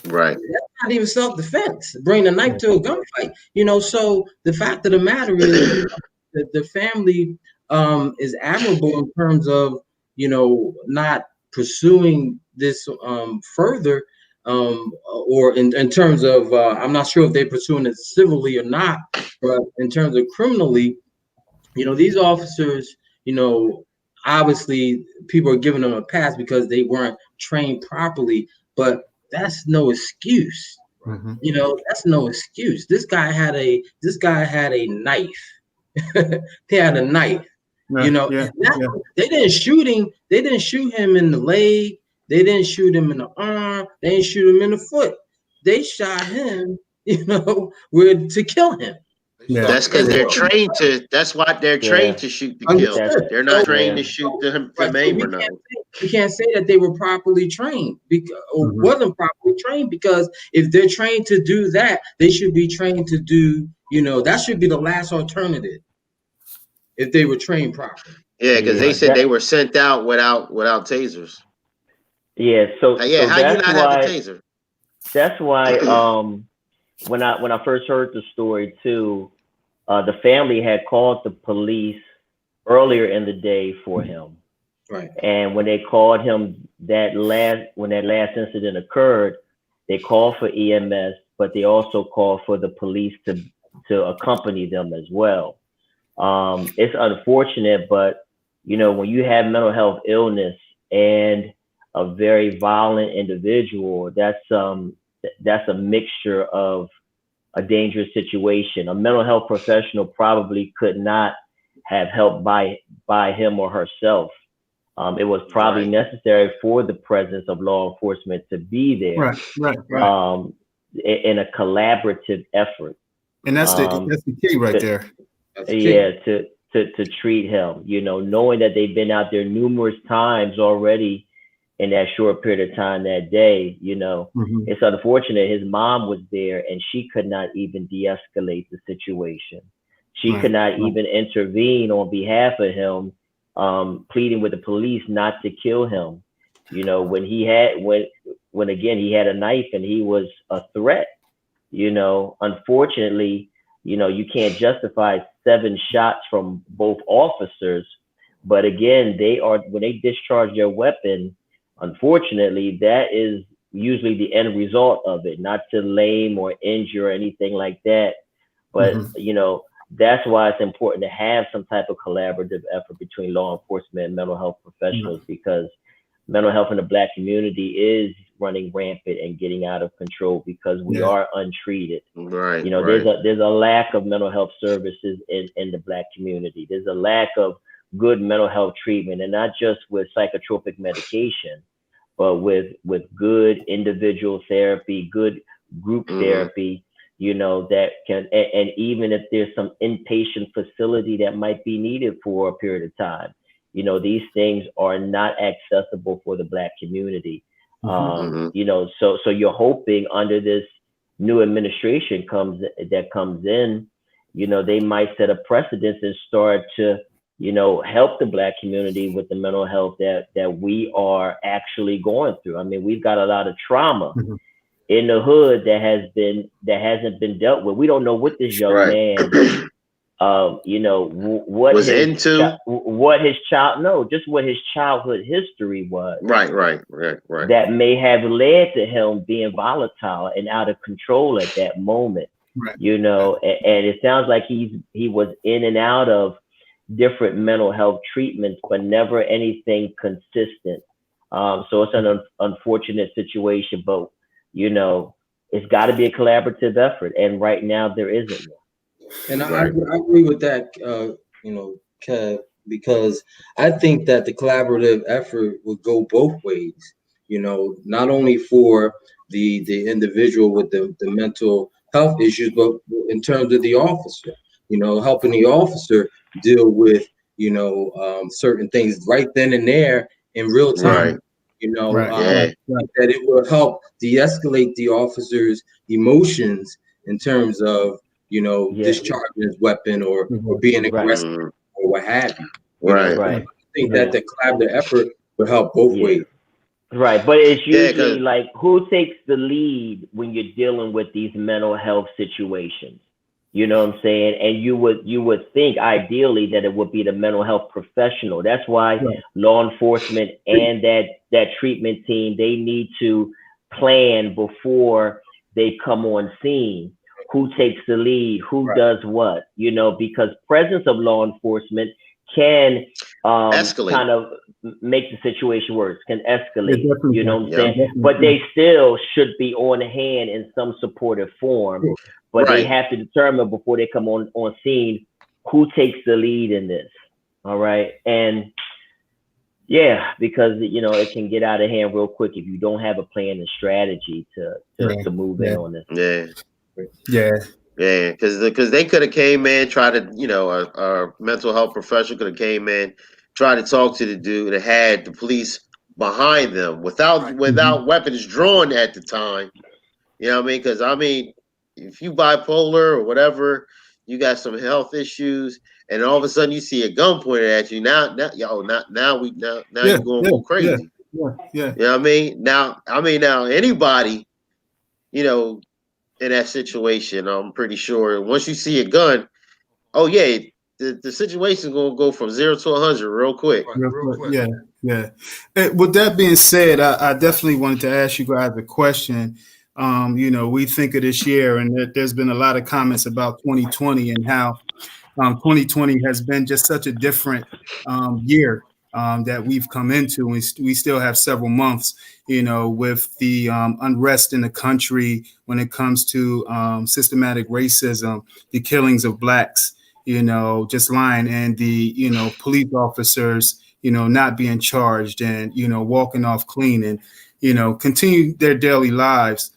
Right. That's not even self-defense. Bring a knife to a gunfight. You know, so the fact of the matter is, you know, the family is admirable in terms of, you know, not pursuing this further, or in terms of I'm not sure if they're pursuing it civilly or not, but in terms of criminally, you know, these officers, you know, obviously people are giving them a pass because they weren't trained properly, but that's no excuse. Mhm. You know, that's no excuse. This guy had a knife. He had a knife. You Yeah, know, yeah, and that, yeah. they didn't shoot him. They didn't shoot him in the leg. They didn't shoot him in the arm. They didn't shoot him in the foot. They shot him, you know, to kill him. Yeah. That's because they're trained to. That's why they're trained Yeah. to shoot to kill. That's Understood. They're So, not trained to yeah. shoot to right, so maim or nothing. we can't say that they were properly trained because, or Mhm. wasn't properly trained, because if they're trained to do that, they should be trained to do, you know, that should be the last alternative if they were trained properly. Yeah, because they Yeah. said they were sent out without tasers. Yeah. So Yeah, how you that's not have a why taser? when I first heard the story too, the family had called the police earlier in the day for him. Right. And when they called him when that last incident occurred, they called for EMS, but they also called for the police to accompany them as well. It's unfortunate, but you know, when you have mental health illness and a very violent individual, that's a mixture of a dangerous situation. A mental health professional probably could not have helped by him or herself. It was probably necessary for the presence of law enforcement to be there, Right. In a collaborative effort. And that's the key right there. Yeah, to treat him, you know, knowing that they've been out there numerous times already in that short period of time that day, you know. Mhm. It's unfortunate his mom was there and she could not even de-escalate the situation. She could not even intervene on behalf of him, pleading with the police not to kill him. You know, when again he had a knife and he was a threat, you know, unfortunately, you know, you can't justify 7 shots from both officers, but again, when they discharge their weapon, unfortunately, that is usually the end result of it, not to lame or injure or anything like that. But, you know, that's why it's important to have some type of collaborative effort between law enforcement and mental health professionals, because mental health in the Black community is running rampant and getting out of control because we are untreated. Right. You know, there's a lack of mental health services in the Black community. There's a lack of good mental health treatment, and not just with psychotropic medication, but with good individual therapy, good group therapy, you know, that can, and even if there's some inpatient facility that might be needed for a period of time, you know, these things are not accessible for the Black community. You know, so you're hoping under this new administration comes in, you know, they might set a precedent and start to, you know, help the Black community with the mental health that we are actually going through. I mean, we've got a lot of trauma in the hood that hasn't been dealt with. We don't know what this young man, you know, what his childhood history was. Right. That may have led to him being volatile and out of control at that moment. Right. You know, and it sounds like he was in and out of different mental health treatments, but never anything consistent. So it's an unfortunate situation, but you know, it's got to be a collaborative effort, and right now there isn't one. And I agree with that, you know, Kev, because I think that the collaborative effort would go both ways. You know, not only for the individual with the mental health issues, but in terms of the officer. You know, helping the officer deal with, you know, certain things right then and there in real time. You know, that it will help de-escalate the officer's emotions in terms of, you know, discharging his weapon or being aggressive or what have you. You Right. know? Right. I think that the collaborative effort would help both Yeah. ways. Right, but it's Yeah, usually 'cause- like who takes the lead when you're dealing with these mental health situations. You know what I'm saying? And you would think ideally that it would be the mental health professional. That's why Right. law enforcement and that treatment team, they need to plan before they come on scene. Who takes the lead? Who Right. does what? You know, because presence of law enforcement can Escalate. kind of make the situation worse, can escalate. Yeah, definitely. You know what I'm Yeah. saying? But they still should be on hand in some supportive form. But they Right. have to determine before they come on scene who takes the lead in this. All right. And yeah, because it can get out of hand real quick if you don't have a plan and strategy to move in on this. Yeah. Yeah. Yeah, because they could have came in, tried to, a mental health professional could have came in, tried to talk to the dude and had the police behind them without weapons drawn at the time. You know what I mean? Because if you bipolar or whatever, you got some health issues, and all of a sudden you see a gun pointed at you. Now you're going to go crazy. Yeah. You know what I mean? Now anybody, in that situation, I'm pretty sure once you see a gun, oh yeah, the situation is gonna go from 0 to 100 real quick. Real quick. Yeah. With that being said, I definitely wanted to ask you guys a question. We think of this year, and there's been a lot of comments about 2020 and how 2020 has been just such a different year that we've come into. We still have several months, with the unrest in the country when it comes to systematic racism, the killings of blacks, just lying, and the, police officers, not being charged and, walking off clean and, continue their daily lives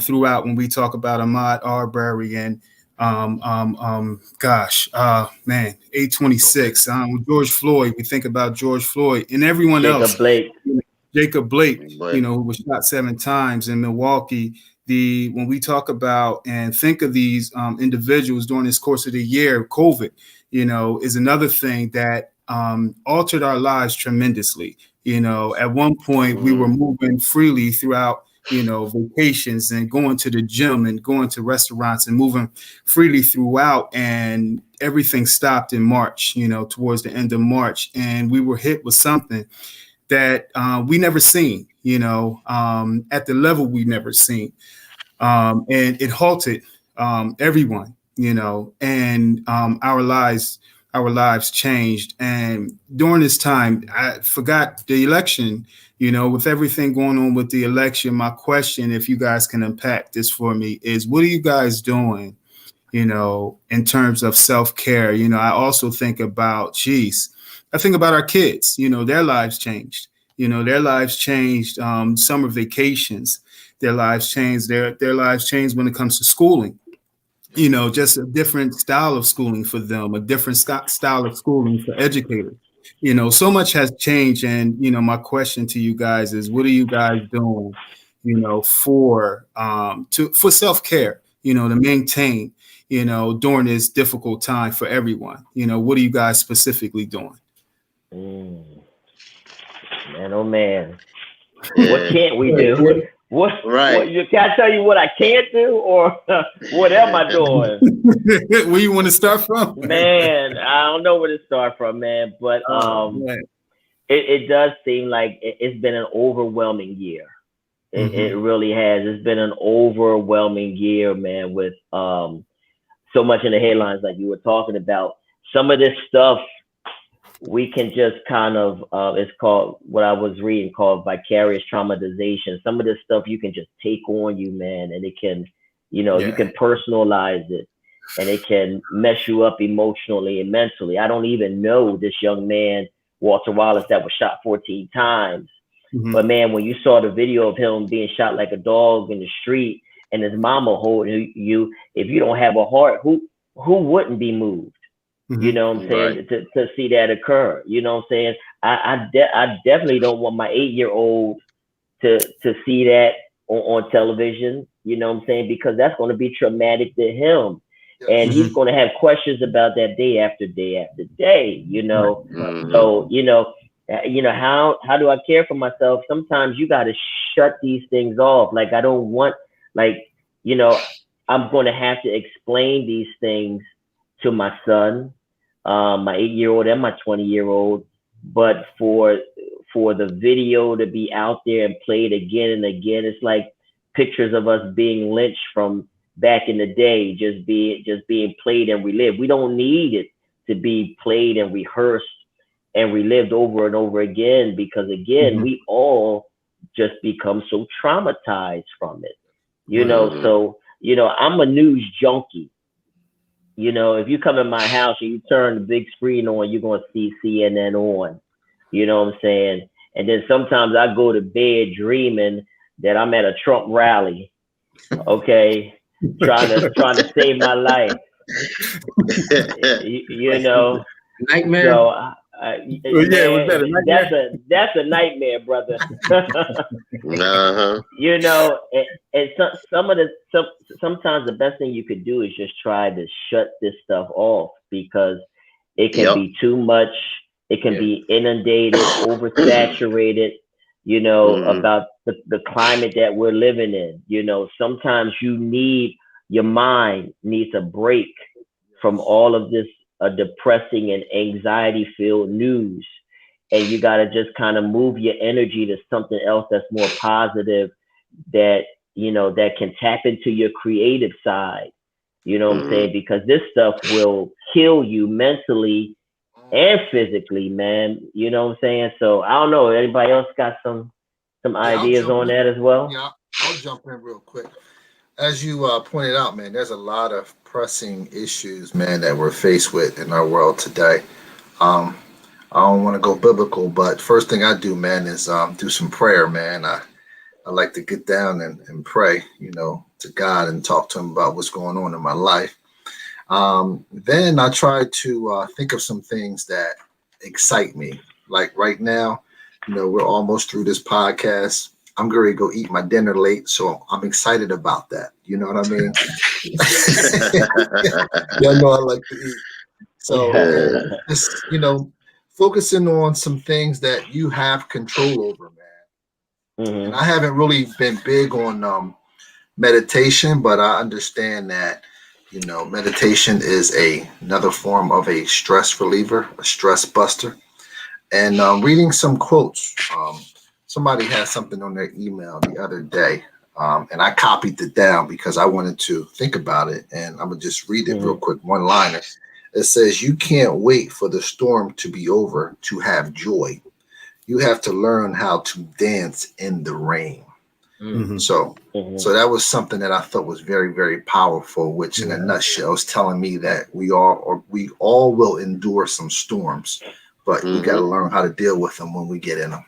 throughout when we talk about Ahmaud Arbery and 826, George Floyd. We think about George Floyd and everyone else. Jacob Blake, who was shot 7 times in Milwaukee. When we talk about and think of these individuals during this course of the year, COVID, is another thing that altered our lives tremendously. At one point we were moving freely throughout, vacations and going to the gym and going to restaurants and moving freely throughout, and everything stopped in March, towards the end of March. And we were hit with something that we never seen, at the level we never seen. And it halted everyone, and our lives changed. And during this time, I forgot the election, with everything going on with the election. My question, if you guys can unpack this for me, is what are you guys doing, in terms of self-care? I also think about, I think about our kids, their lives changed, summer vacations, their lives changed, their lives changed when it comes to schooling. Just a different style of schooling for them, a different style of schooling for educators. So much has changed. And, my question to you guys is, what are you guys doing, for self-care, to maintain, during this difficult time for everyone? What are you guys specifically doing? Man, oh man. Yeah. What can't we do? What can I tell you what I can't do, or what am I doing? Where you want to start from? Man, I don't know where to start from, man. But it does seem like it's been an overwhelming year. It really has. It's been an overwhelming year, man, with so much in the headlines like you were talking about. Some of this stuff we can just kind of, it's called, what I was reading, called vicarious traumatization. Some of this stuff you can just take on you, man, and it can, you can personalize it, and it can mess you up emotionally and mentally. I don't even know this young man, Walter Wallace, that was shot 14 times. But man, when you saw the video of him being shot like a dog in the street and his mama holding you, if you don't have a heart, who wouldn't be moved? You know what I'm saying? Right. To see that occur. You know what I'm saying? I definitely don't want my 8-year-old to see that on television. You know what I'm saying? Because that's going to be traumatic to him. and he's going to have questions about that day after day after day, you know. So you know how do I care for myself? Sometimes you got to shut these things off. Like, I don't want, like, you know, I'm going to have to explain these things to my son, my 8-year-old and my 20-year-old. But for the video to be out there and played again and again, it's like pictures of us being lynched from back in the day, just being played and relived. We don't need it to be played and rehearsed and relived over and over again, because again, we all just become so traumatized from it, you know. So, you know, I'm a news junkie. You know, if you come in my house and you turn the big screen on, you're going to see CNN on, you know what I'm saying? And then sometimes I go to bed dreaming that I'm at a Trump rally, okay, trying to save my life, you know. Nightmare. So, that's a nightmare, brother. You know, and sometimes the best thing you could do is just try to shut this stuff off, because it can be too much. It can be inundated, oversaturated, you know, about the climate that we're living in. You know, sometimes your mind needs a break from all of this depressing and anxiety-filled news, and you got to just kind of move your energy to something else that's more positive, that, you know, that can tap into your creative side. You know what I'm saying? Because this stuff will kill you mentally and physically, man. You know what I'm saying? So I don't know. Anybody else got some ideas on that as well? Yeah, I'll jump in real quick. As you pointed out, man, there's a lot of pressing issues, man, that we're faced with in our world today. I don't want to go biblical, but first thing I do, man, is do some prayer, man. I like to get down and pray, you know, to God and talk to him about what's going on in my life. Then I try to think of some things that excite me. Like right now, you know, we're almost through this podcast. I'm going to go eat my dinner late, so I'm excited about that. You know what I mean? Y'all know I like to eat. So just, you know, focusing on some things that you have control over, man. And I haven't really been big on meditation, but I understand that, you know, meditation is another form of a stress reliever, a stress buster. And reading some quotes. Somebody had something on their email the other day, and I copied it down because I wanted to think about it. And I'm going to just read it real quick, one-liner. It says, "You can't wait for the storm to be over to have joy. You have to learn how to dance in the rain." So that was something that I thought was very, very powerful, which in a nutshell is telling me that we all will endure some storms, but we got to learn how to deal with them when we get in them.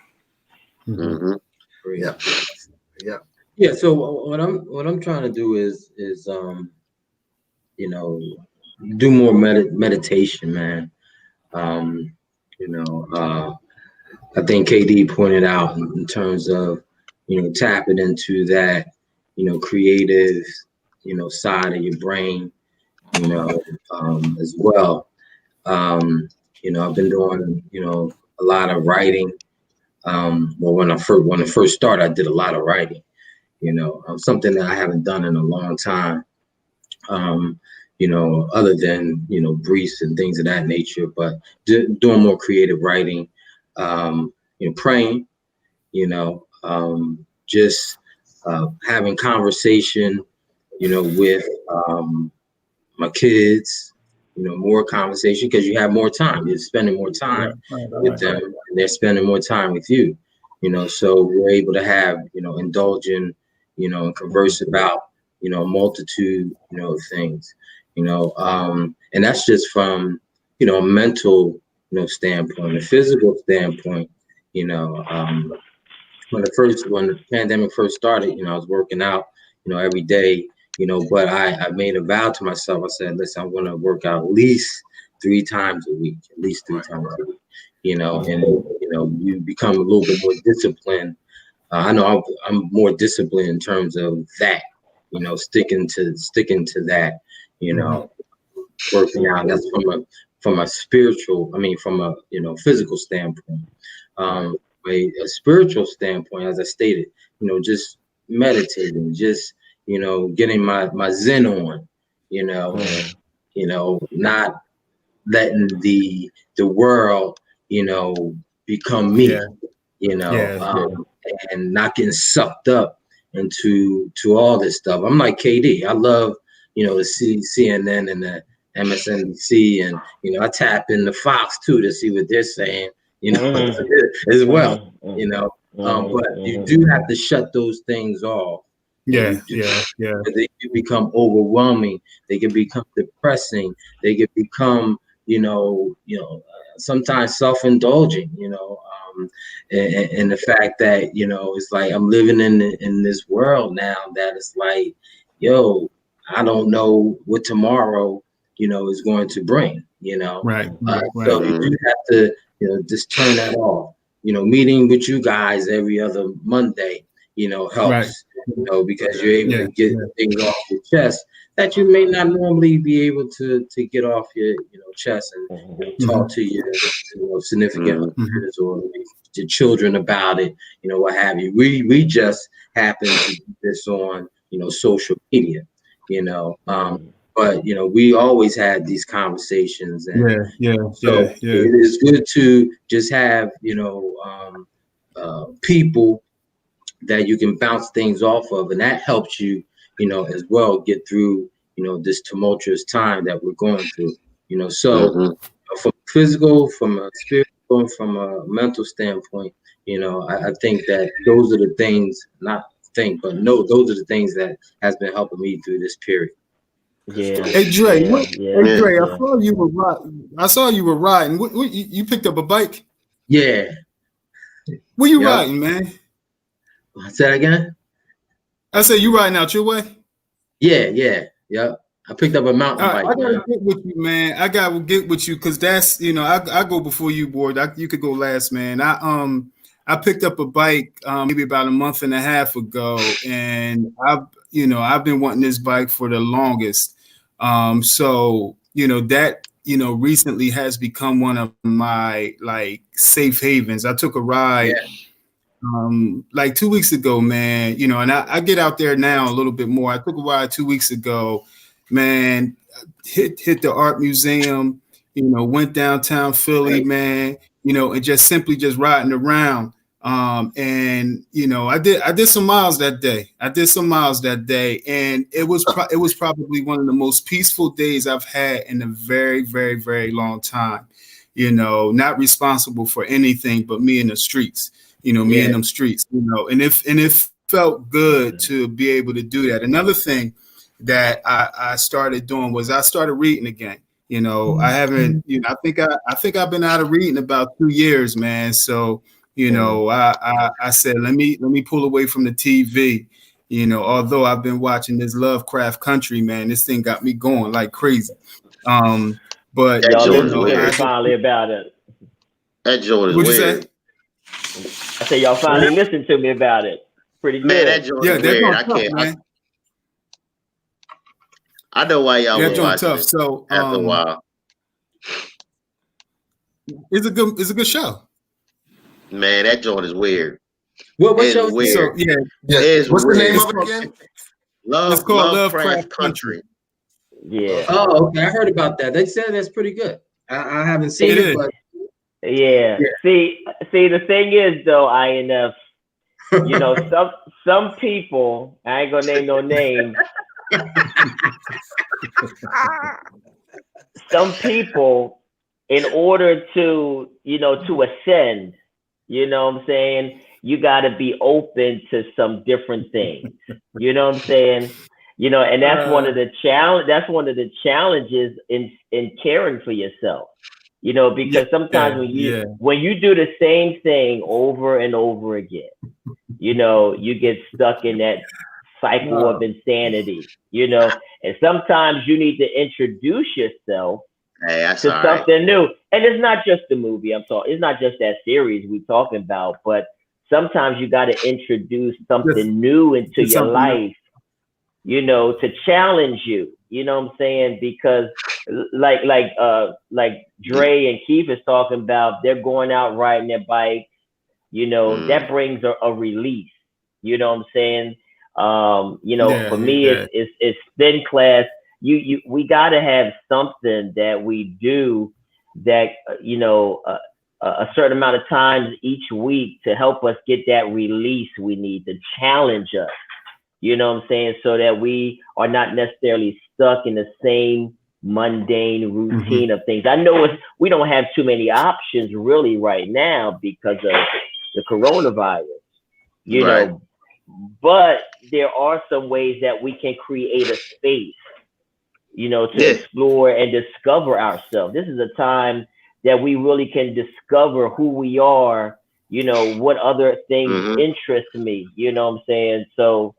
Yeah. So what I'm trying to do is you know, do more meditation, man. You know, I think KD pointed out in terms of, you know, tapping into that, you know, creative, you know, side of your brain, you know, as well. You know, I've been doing, you know, a lot of writing. Well, when I first started, I did a lot of writing, you know, something that I haven't done in a long time, you know, other than, you know, briefs and things of that nature, but doing more creative writing, you know, praying, you know, just having conversation, you know, with my kids, you know, more conversation, because you have more time. You're spending more time with them, and they're spending more time with you, you know. So we're able to have, you know, indulge in, you know, and converse about, you know, a multitude, you know, of things, you know, and that's just from, you know, a mental, you know, standpoint. A physical standpoint, you know, when the pandemic first started, you know, I was working out, you know, every day. You know, but I made a vow to myself. I said, listen, I'm going to work out at least 3 times a week, you know, and, you know, you become a little bit more disciplined. I know I'm more disciplined in terms of that, you know, sticking to that, you know, working out. That's from a spiritual, from a physical standpoint. A spiritual standpoint, as I stated, just meditating, just getting my zen on, not letting the world, become me, and not getting sucked up into all this stuff. I'm like KD. I love, to see CNN and the MSNBC, and I tap into Fox too to see what they're saying, as well. But you do have to shut those things off. Yeah. They can become overwhelming. They can become depressing. They can become, sometimes self-indulging. And the fact that it's like I'm living in this world now that it's like, yo, I don't know what tomorrow is going to bring. Right. So you do have to just turn that off. Meeting with you guys every other Monday, helps. Right. Because you're able to get things off your chest that you may not normally be able to get off your chest, and talk to your significant others or your children about it, what have you. We just happen to do this on social media, but we always had these conversations, and so it is good to just have people that you can bounce things off of, and that helps you as well get through this tumultuous time that we're going through. So from physical, from a spiritual, from a mental standpoint, I think that those are the things, those are the things that has been helping me through this period. Yeah. Hey Dre, Dre, I saw you were riding. What, you picked up a bike? Yeah. Where you riding, man? Say that again? I said you riding out your way? Yeah. I picked up a mountain bike. I gotta get with you, man. I gotta get with you because that's I go before you, board. You could go last, man. I picked up a bike maybe about a month and a half ago, and I've been wanting this bike for the longest. So that recently has become one of my safe havens. I took a ride like 2 weeks ago, man. And I get out there now a little bit more. I took a ride 2 weeks ago, man. Hit the art museum, went downtown Philly, man, and just simply riding around. And I did some miles that day. And it was probably one of the most peaceful days I've had in a very, very, very long time. Not responsible for anything but me in the streets. Me in them streets. And it felt good to be able to do that. Another thing that I started doing was I started reading again. I haven't. I think I've been out of reading about 2 years, man. So. I said, let me pull away from the TV, although I've been watching this Lovecraft Country, man, this thing got me going like crazy. But y'all listen to me finally about it. That joint is weird. I said y'all finally listened to me about it. Pretty good. Man, that joint is weird. I can't. I know why y'all were watching tough. it So after a while. It's a good show. Man, that joint is weird. What's your weird? So, What's the name of it again? It's called Lovecraft Country. Yeah. Oh, okay. I heard about that. They said that's pretty good. I haven't seen it, but yeah. See, the thing is though, INF, some people, I ain't gonna name no names. Some people, in order to ascend, what I'm saying, you got to be open to some different things. You know what I'm saying? And that's one of the challenges in caring for yourself. Because sometimes when you do the same thing over and over again, you get stuck in that cycle of insanity. And sometimes you need to introduce yourself to something new. And it's not just the movie it's not just that series we're talking about, but sometimes you got to introduce something new into your life, to challenge you, what I'm saying? Because like Dre and Keith is talking about, they're going out riding their bike, that brings a release. You know what I'm saying? For me, it's spin class. We got to have something that we do that, a certain amount of times each week to help us get that release we need, to challenge us, you know what I'm saying? So that we are not necessarily stuck in the same mundane routine of things. I know we don't have too many options really right now because of the coronavirus, you know, but there are some ways that we can create a space, to explore and discover ourselves. This is a time that we really can discover who we are, what other things interest me, you know what I'm saying? So,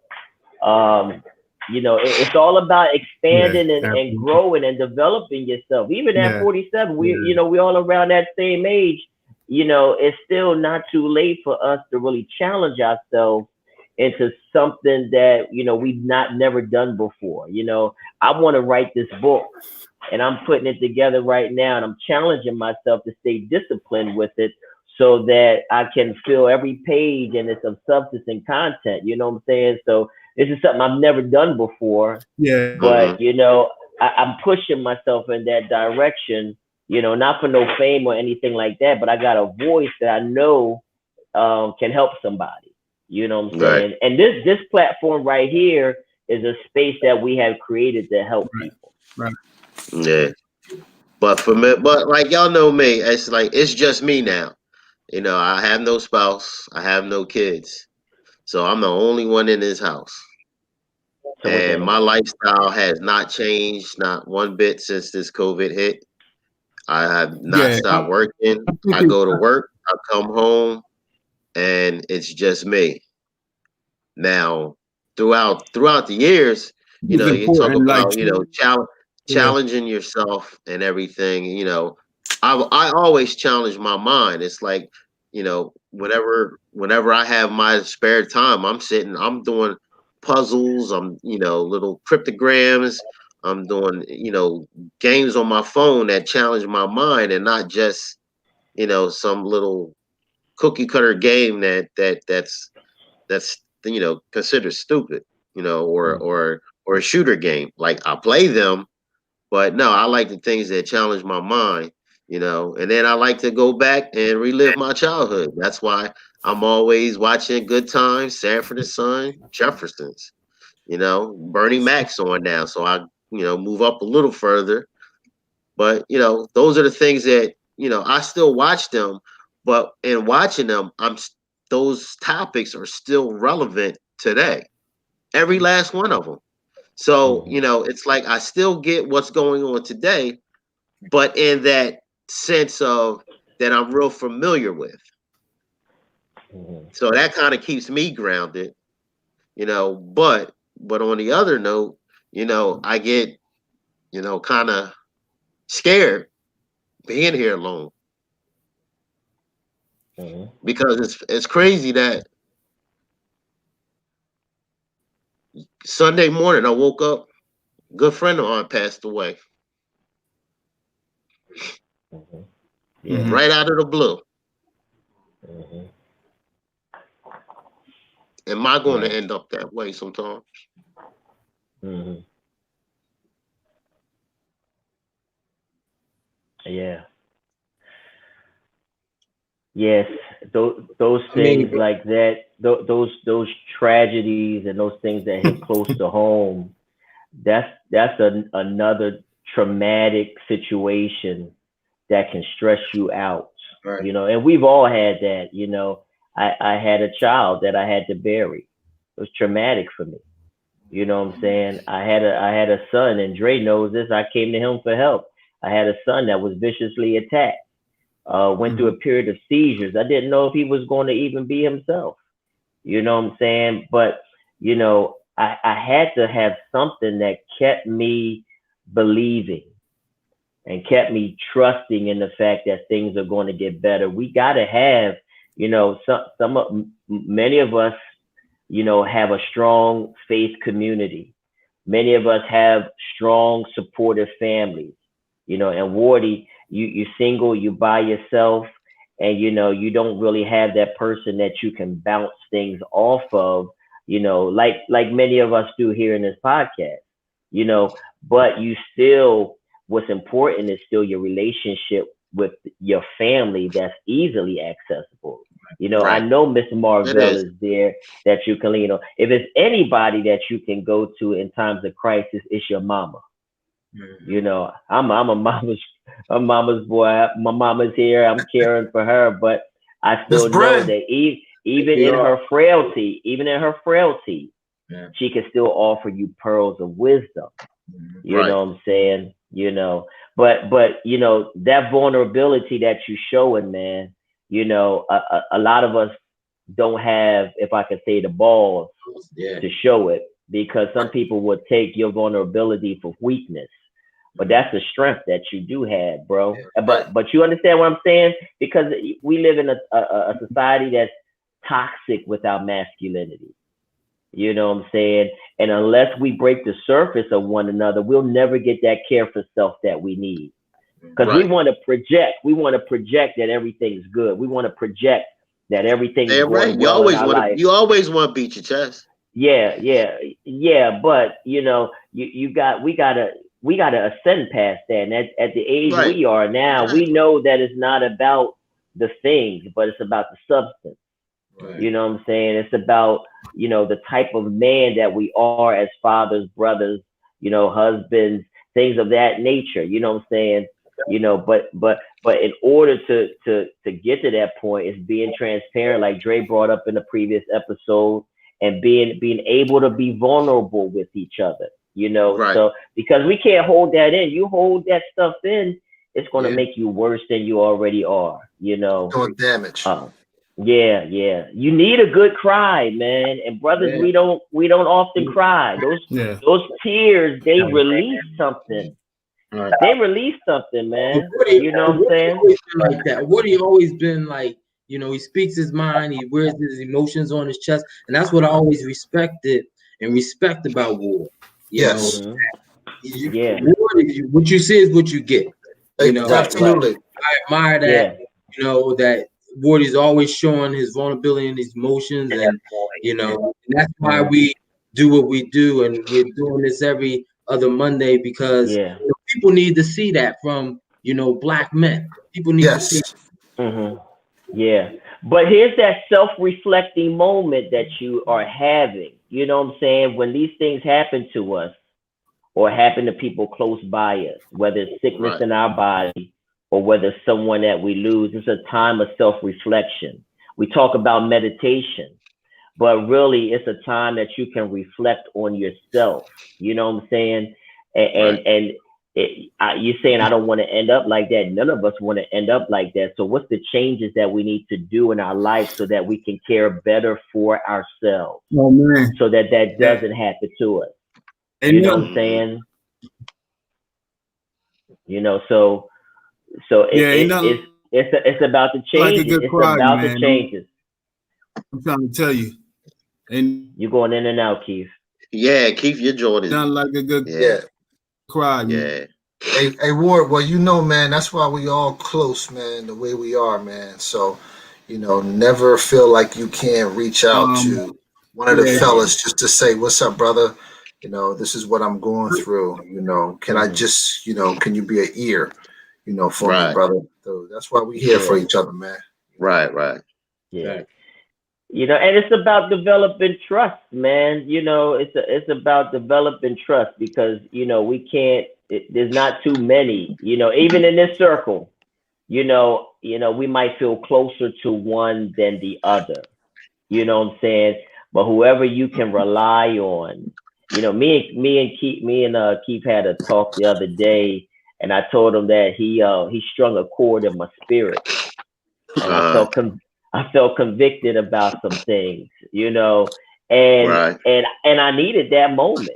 it's all about expanding and growing and developing yourself. Even at 47, we all around that same age, it's still not too late for us to really challenge ourselves into something that, we've never done before. I want to write this book, and I'm putting it together right now, and I'm challenging myself to stay disciplined with it so that I can fill every page and it's of substance and content, you know what I'm saying? So this is something I've never done before, but I'm pushing myself in that direction, not for no fame or anything like that, but I got a voice that I know can help somebody, you know what I'm saying? And this platform right here is a space that we have created to help people. Yeah. But for me, like y'all know me, it's just me now. I have no spouse, I have no kids. So I'm the only one in this house. And my lifestyle has not changed, not one bit since this COVID hit. I have not stopped working. I go to work, I come home, and it's just me. Now, throughout the years, you talk about, challenging yourself and everything, I always challenge my mind. It's like, whenever I have my spare time, I'm doing puzzles, I'm, little cryptograms, I'm doing, games on my phone that challenge my mind, and not just, some little cookie cutter game that's considered stupid, or a shooter game. Like, I play them, but no, I like the things that challenge my mind, and then I like to go back and relive my childhood. That's why I'm always watching Good Times, Sanford and Son, Jeffersons, Bernie Mac's on now. So I, move up a little further. But, those are the things that, I still watch them, but in watching them, those topics are still relevant today. Every last one of them. So, it's like I still get what's going on today, but in that sense of that I'm real familiar with. So that kind of keeps me grounded, but on the other note, I get, kind of scared being here alone. Because it's crazy that Sunday morning I woke up, a good friend of mine passed away. Right out of the blue. Am I going to end up that way sometimes? Yeah. Yes, those things like that, those tragedies and those things that hit close to home, that's another traumatic situation that can stress you out. And we've all had that. I had a child that I had to bury. It was traumatic for me. You know what I'm saying? I had a son, and Dre knows this. I came to him for help. I had a son that was viciously attacked. Went through a period of seizures. I didn't know if he was going to even be himself. You know what I'm saying? But, I had to have something that kept me believing and kept me trusting in the fact that things are going to get better. We got to have, many of us, have a strong faith community. Many of us have strong, supportive families. you know, and Wardy, you single, you by yourself, and you know, you don't really have that person that you can bounce things off of, you know, like many of us do here in this podcast, you know, but you still, what's important is still your relationship with your family that's easily accessible. You know, I know Miss Marvell is there that you can lean on. If it's anybody that you can go to in times of crisis, it's your mama. You know, I'm a mama's boy. My mama's here. I'm caring for her, but I still know that even in her frailty, she can still offer you pearls of wisdom. You know what I'm saying? You know, but you know, that vulnerability that you showing, man, you know, a lot of us don't have, if I could say, the balls to show it, because some people would take your vulnerability for weakness. But that's the strength that you do have, bro. But you understand what I'm saying? Because we live in a society that's toxic without masculinity. You know what I'm saying? And unless we break the surface of one another, we'll never get that care for self that we need. Because we want to project. We want to project that everything's good. We want to project that everything's going well in our life. You always want to beat your chest. Yeah. But you know, we gotta ascend past that. And at the age we are now, we know that it's not about the things, but it's about the substance. You know what I'm saying? It's about, you know, the type of man that we are as fathers, brothers, you know, husbands, things of that nature. You know what I'm saying? You know, but in order to get to that point, is being transparent, like Dre brought up in the previous episode, and being able to be vulnerable with each other. You know, so because we can't hold that in. You hold that stuff in, it's going to make you worse than you already are. You know, doing damage. Yeah. You need a good cry, man. And brothers, we don't often cry. Those tears, they release something. They release something, man. You know what I'm saying? Like that. Woody always been like, you know, he speaks his mind, he wears his emotions on his chest, and that's what I always respected and respect about Ward. You know, what you see is what you get. You know, absolutely. I admire that. You know, that Wardy's always showing his vulnerability and his emotions, and you know, and that's why we do what we do, and we're doing this every other Monday, because you know, people need to see that from, you know, black men. People need to see. Yeah, but here's that self-reflecting moment that you are having. You know what I'm saying? When these things happen to us or happen to people close by us, whether it's sickness in our body or whether it's someone that we lose, it's a time of self-reflection. We talk about meditation, but really it's a time that you can reflect on yourself. You know what I'm saying? And you're saying, I don't want to end up like that. None of us want to end up like that. So what's the changes that we need to do in our life so that we can care better for ourselves? Oh, man. So that doesn't happen to us. You know what I'm saying? You know, so it's about the changes. Like it's about the changes. I'm trying to tell you. And you're going in and out, Keith. Yeah, Keith, you're Jordan. Sound like a good cry, man. Hey, Ward, well, you know, man, that's why we all close, man, the way we are, man. So, you know, never feel like you can't reach out to one of the fellas just to say, what's up, brother? You know, this is what I'm going through. You know, can I just, you know, can you be an ear, you know, for me, brother? So that's why we're here for each other, man. Right. Yeah. You know, and it's about developing trust, man. You know, it's about developing trust, because, you know, we can't, there's not too many, you know, even in this circle, you know, we might feel closer to one than the other, you know what I'm saying? But whoever you can rely on, you know, me and Keith had a talk the other day, and I told him that he strung a chord in my spirit, and I felt convicted about some things, you know, and I needed that moment,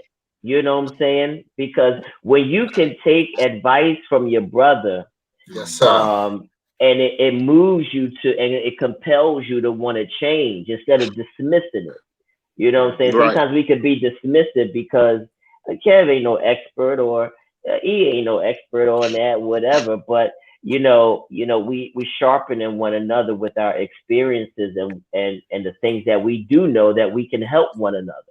you know what I'm saying? Because when you can take advice from your brother, and it moves you to, and it compels you to want to change instead of dismissing it. You know what I'm saying? Sometimes we could be dismissive because Kev ain't no expert, or he ain't no expert on that, whatever. But we sharpening one another with our experiences and the things that we do know that we can help one another.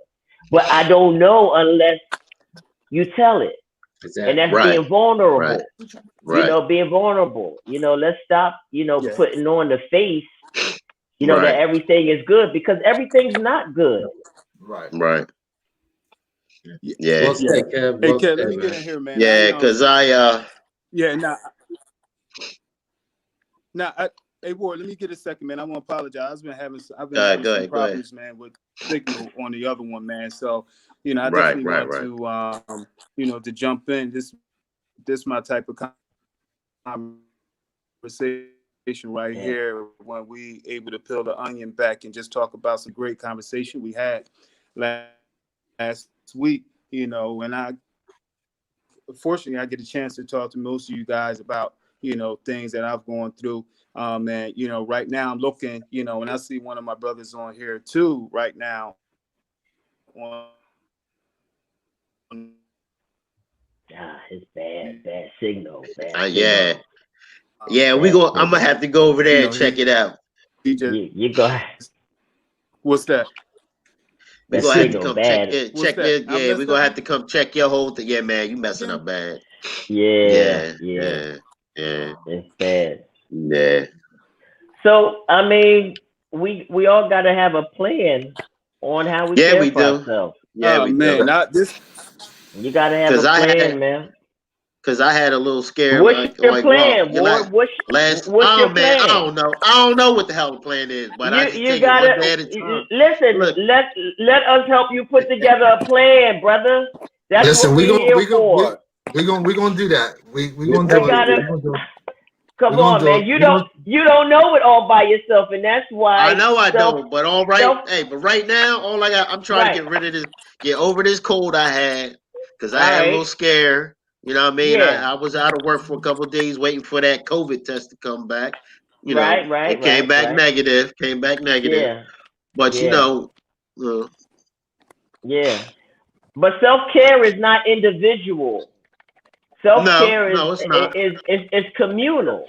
But I don't know unless you tell it. Exactly. And that's Right. being vulnerable. Right. Being vulnerable. Let's stop, putting on the face, Right. that everything is good, because everything's not good. Right. Right. Yeah. Well said, Kev. Hey, Well Kev, let said, me get man. in here, man. Yeah, because Hey, Ward, let me get a second, man. I want to apologize. I've been having some ahead. problems, man, with signal on the other one, man. So, I Right, definitely want to, to jump in. This my type of conversation right here, when we able to peel the onion back and just talk about some great conversation we had last week, and fortunately I get a chance to talk to most of you guys about, things that I've gone through. And, right now I'm looking, and I see one of my brothers on here too right now. It's bad signal. yeah. I'm gonna have to go over there and check it out. You go ahead. What's that? We're That gonna have to signal come bad. we're gonna have to come check your whole thing. Yeah, man, you messing up bad. Yeah. It's bad. Yeah. So I mean, we all got to have a plan on how we care for ourselves. Yeah, we do. Not this. You got to have a plan, man. Because I had a little scare. What's your plan, Ward? What's your plan? I don't know. I don't know what the hell the plan is, but I just take it one day at a time. Listen. Look. Let us help you put together a plan, brother. That's what we're here for. We're gonna do that. We're gonna do it. Come on, man. You don't know it all by yourself, and that's why. I know I don't, but all right. But right now, all I got, I'm trying to get rid of this, get over this cold I had, because I had a little scare. You know what I mean? Yeah. I was out of work for a couple of days waiting for that COVID test to come back. It came back negative. Yeah. But yeah. But self-care is not individual. Self-care is communal.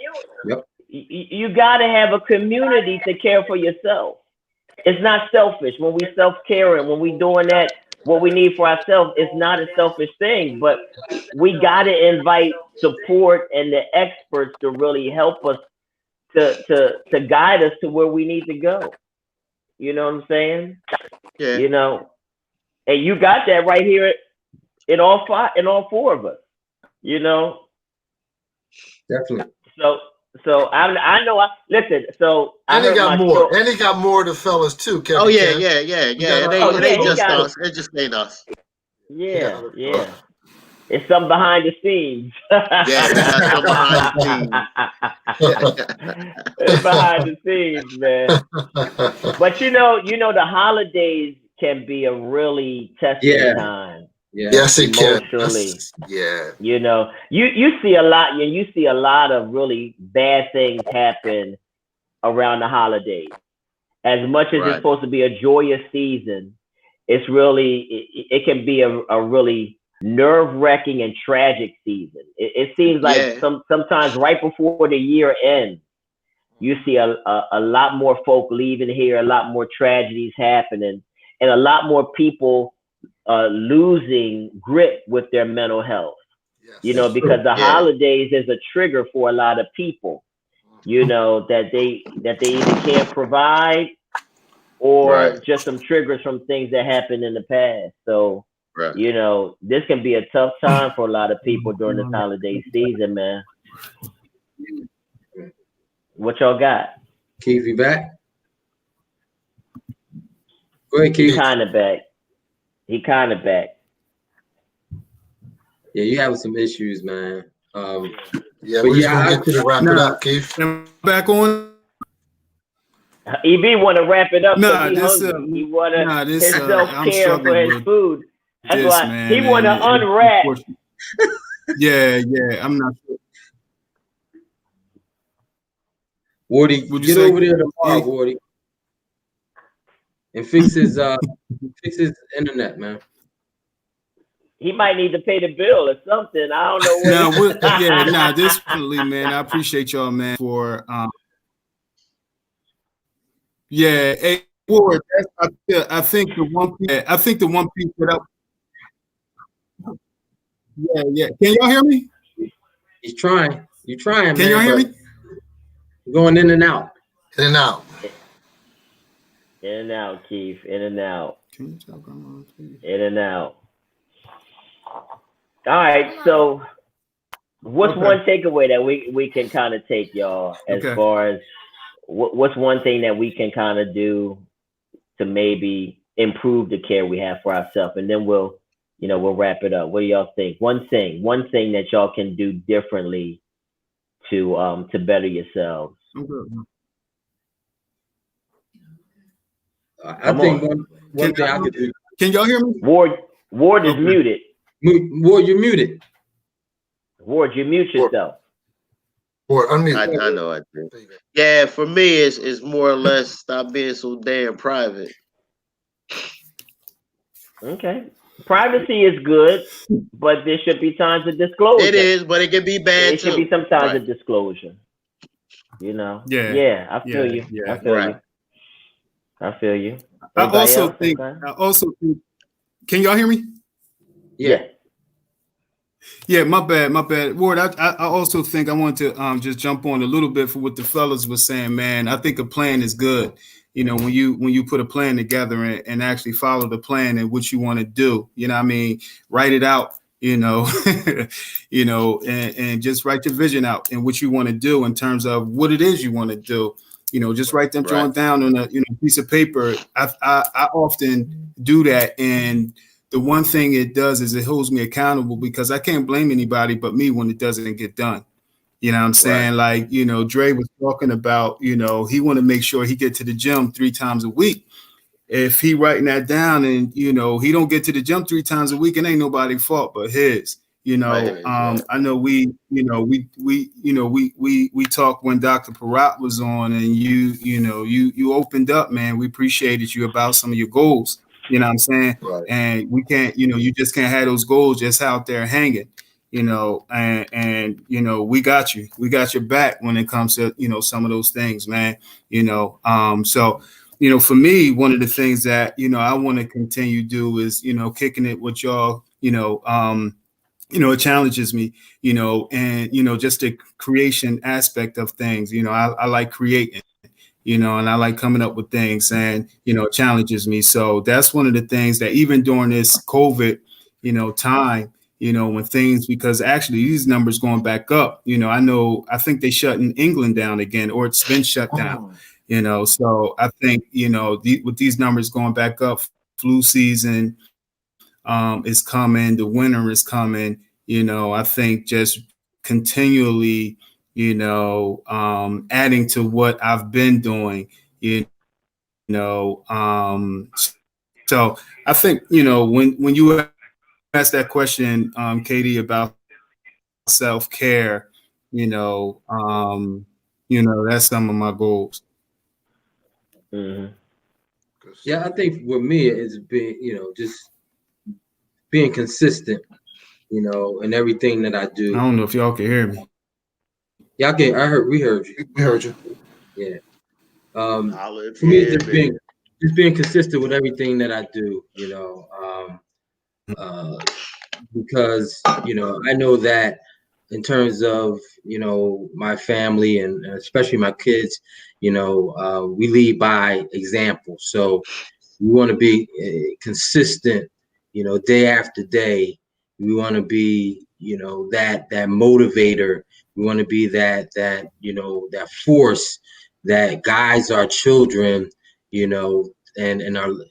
Yep. You got to have a community to care for yourself. It's not selfish when we self-care and when we doing that. What we need for ourselves is not a selfish thing, but we got to invite support and the experts to really help us to guide us to where we need to go. You know what I'm saying? Yeah. And you got that right here in all four of us. Definitely. So I know. Listen. So and he got more. And he got more of the fellas too. Kevin, oh yeah. It ain't just us. It just ain't us. Yeah. It's something behind the scenes. That's something behind the scenes. It's behind the scenes, man. But the holidays can be a really testing time. Yeah. Yes, it can. Yeah. You see a lot. You see a lot of really bad things happen around the holidays. As much as it's supposed to be a joyous season, it's really it can be a really nerve-wracking and tragic season. It seems like sometimes right before the year ends, you see a lot more folk leaving here, a lot more tragedies happening, and a lot more people losing grip with their mental health. Yes. Because the holidays is a trigger for a lot of people, that they either can't provide or just some triggers from things that happened in the past. So, this can be a tough time for a lot of people during this holiday season, man. What y'all got? Keith, you back? Go ahead, Keith. He kind of back. Yeah, you having some issues, man. We're just gonna get to wrap it up, Keith. Back on. EB want to wrap it up. He want his self-care for his food. That's why he want to unwrap. Yeah, I'm not sure. Wardy, get over there tomorrow, Wardy, and fix his internet, man. he might need to pay the bill or something. I don't know what. Definitely, man. I appreciate y'all, man, for hey, Ward, I think the one piece that Can y'all hear me? He's trying. You're trying, Can y'all hear me? Going in and out. In and out. In and out, Keith. In and out. Can you talk on, please? In and out. All right. So, what's one takeaway that we can kind of take, y'all, as far as what's one thing that we can kind of do to maybe improve the care we have for ourselves, and then we'll wrap it up. What do y'all think? One thing that y'all can do differently to better yourselves. I think one thing I could do. Can y'all hear me? Ward is muted. Ward, you're muted. Ward, you mute yourself. Ward, unmute. I know I do. Yeah, for me, it's more or less stop being so damn private. Okay. Privacy is good, but there should be times of disclosure. It is, but it can be bad too. It should be some times of disclosure. Yeah. I feel you. Yeah. I feel you. I also think. Can y'all hear me? Yeah. Yeah, my bad. Ward, I also think I want to just jump on a little bit for what the fellas were saying, man. I think a plan is good. When you put a plan together and actually follow the plan and what you want to do, write it out, and just write your vision out and what you want to do in terms of what it is you want to do. Just write them drawing down on a piece of paper. I often do that, and the one thing it does is it holds me accountable because I can't blame anybody but me when it doesn't get done. You know what I'm saying? Right. Like, Dre was talking about, he want to make sure he get to the gym 3 times a week. If he writing that down and, he don't get to the gym 3 times a week, it ain't nobody's fault but his. I know we talked when Dr. Parat was on, and you opened up, man. We appreciated you about some of your goals. You know what I'm saying? Right. And we can't, you just can't have those goals just out there hanging, and we got you. We got your back when it comes to, some of those things, man. So, for me, one of the things that, I want to continue to do is, kicking it with y'all, it challenges me, and, just the creation aspect of things. I like creating. And I like coming up with things, and, it challenges me. So that's one of the things that even during this COVID, time, when things, because actually these numbers going back up, I think they shutting England down again, or it's been shut down, so I think, with these numbers going back up, flu season is coming, the winter is coming, I think just continually, adding to what I've been doing, so I think, when you ask that question, Katie, about self-care, that's some of my goals. Mm-hmm. Yeah, I think with me it's being, just being consistent, in everything that I do. I don't know if y'all can hear me. Yeah, we heard you. We heard you. Yeah. For me, it's just being consistent with everything that I do, because, I know that in terms of, my family and especially my kids, we lead by example. So we want to be consistent, day after day. We want to be, that motivator. We want to be that that force that guides our children, and our,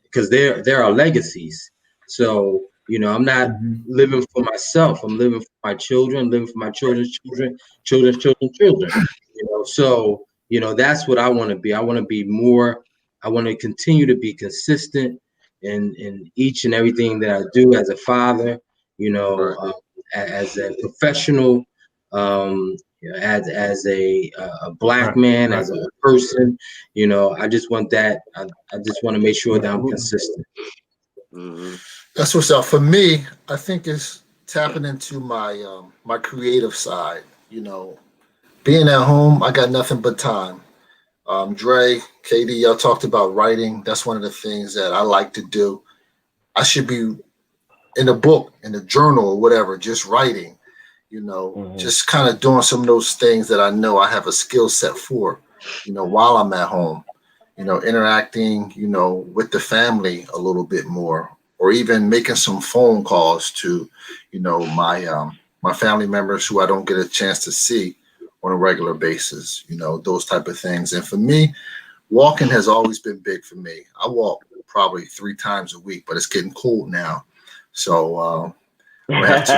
because they're our legacies. So, I'm not living for myself. I'm living for my children, living for my children's children, children's children. So, that's what I want to be. I want to be more. I want to continue to be consistent in each and everything that I do as a father, as a professional, as a black man, as a person. I just want that. I just want to make sure that I'm consistent. Mm-hmm. That's what's up. For me, I think it's tapping into my creative side. You know, being at home, I got nothing but time. Dre, KD, y'all talked about writing. That's one of the things that I like to do. I should be in a book, in a journal or whatever, just writing, just kind of doing some of those things that I know I have a skill set for, while I'm at home, interacting, with the family a little bit more, or even making some phone calls to, my family members who I don't get a chance to see on a regular basis, those type of things. And for me, walking has always been big for me. I walk probably 3 times a week, but it's getting cold now. So I'm gonna have to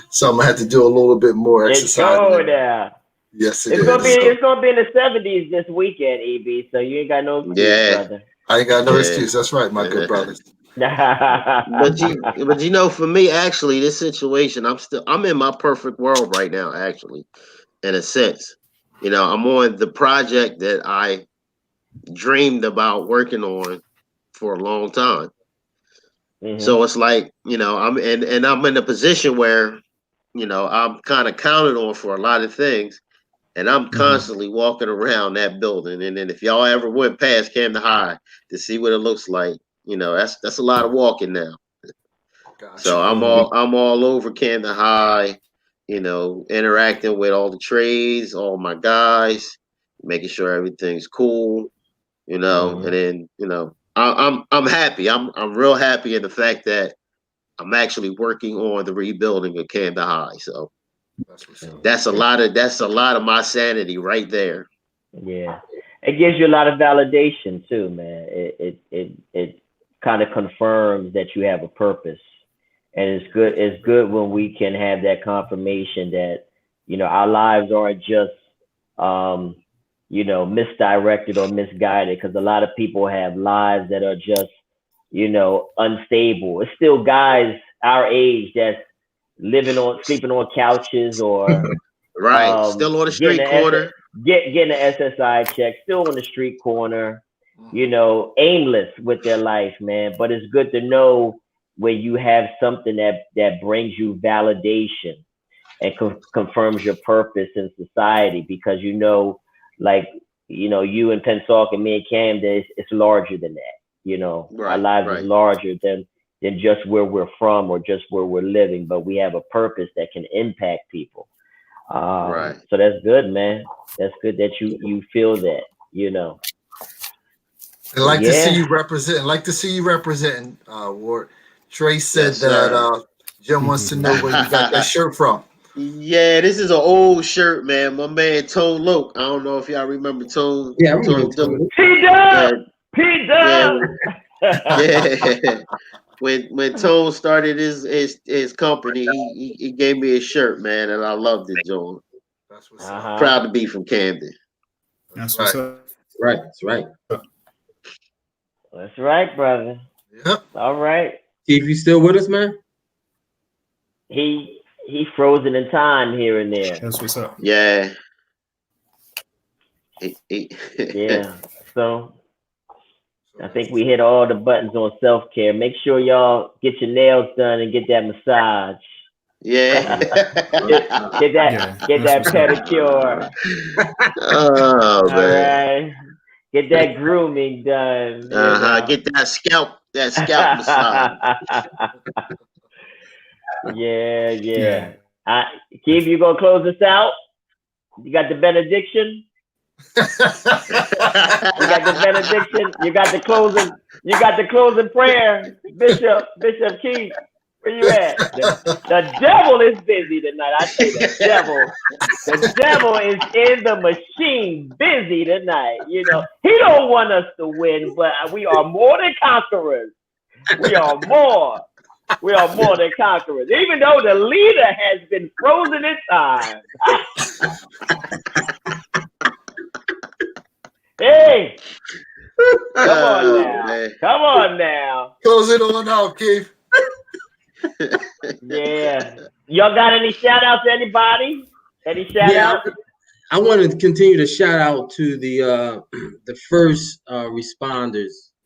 so I'm gonna have to do a little bit more exercise. It's cold now. Yes, it's gonna be in the 70s this weekend, EB. So you ain't got no excuse, brother. I ain't got no excuse. That's right, my good brothers. but for me, actually, this situation, I'm in my perfect world right now, actually, in a sense. I'm on the project that I dreamed about working on for a long time. Mm-hmm. So it's like, I'm in a position where, I'm kind of counted on for a lot of things, and I'm constantly walking around that building. And then if y'all ever went past Camden High to see what it looks like, that's a lot of walking now. Gotcha. So I'm all over Camden High, interacting with all the trades, all my guys, making sure everything's cool, and then, I'm happy. I'm real happy in the fact that I'm actually working on the rebuilding of Camden High. So that's a lot of my sanity right there. Yeah, it gives you a lot of validation too, man. It kind of confirms that you have a purpose, and it's good. It's good when we can have that confirmation that our lives aren't just misdirected or misguided, because a lot of people have lives that are just, unstable. It's still guys our age that's sleeping on couches or right, still on the street corner, getting an SSI check, still on the street corner, aimless with their life, man. But it's good to know when you have something that brings you validation and confirms your purpose in society, because like, you and Pensacola and me and Camden, it's larger than that. Right, our lives is larger than just where we're from or just where we're living, but we have a purpose that can impact people. So that's good, man. That's good that you feel that, I'd like to see you representing, Ward. Trey said that Jim wants to know where you got that shirt from. Yeah, this is an old shirt, man. My man Tone Loke. I don't know if y'all remember Tone. Yeah, I remember Tone. P-Dub! Yeah. When Tone started his company, he gave me a shirt, man, and I loved it, John. That's what's up. Proud to be from Camden. That's what's up. Right, that's right. That's right, brother. Yep. All right. Keith, you still with us, man? He frozen in time here and there. That's what's up. Yeah. Yeah. So I think we hit all the buttons on self-care. Make sure y'all get your nails done and get that massage. Yeah. get that pedicure. Oh, man. Right. Get that grooming done. Get that scalp massage. Yeah. Keith, you gonna close us out? You got the benediction? You got the benediction? You got the closing prayer, Bishop Keith. Where you at? The devil is busy tonight. I say the devil is in the machine, busy tonight. He don't want us to win, but we are more than conquerors. We are more than conquerors, even though the leader has been frozen in time. Hey, come on now. Close it on out, Keith. Yeah. Y'all got any shout outs to anybody? Any shout outs? I want to continue to shout out to the first responders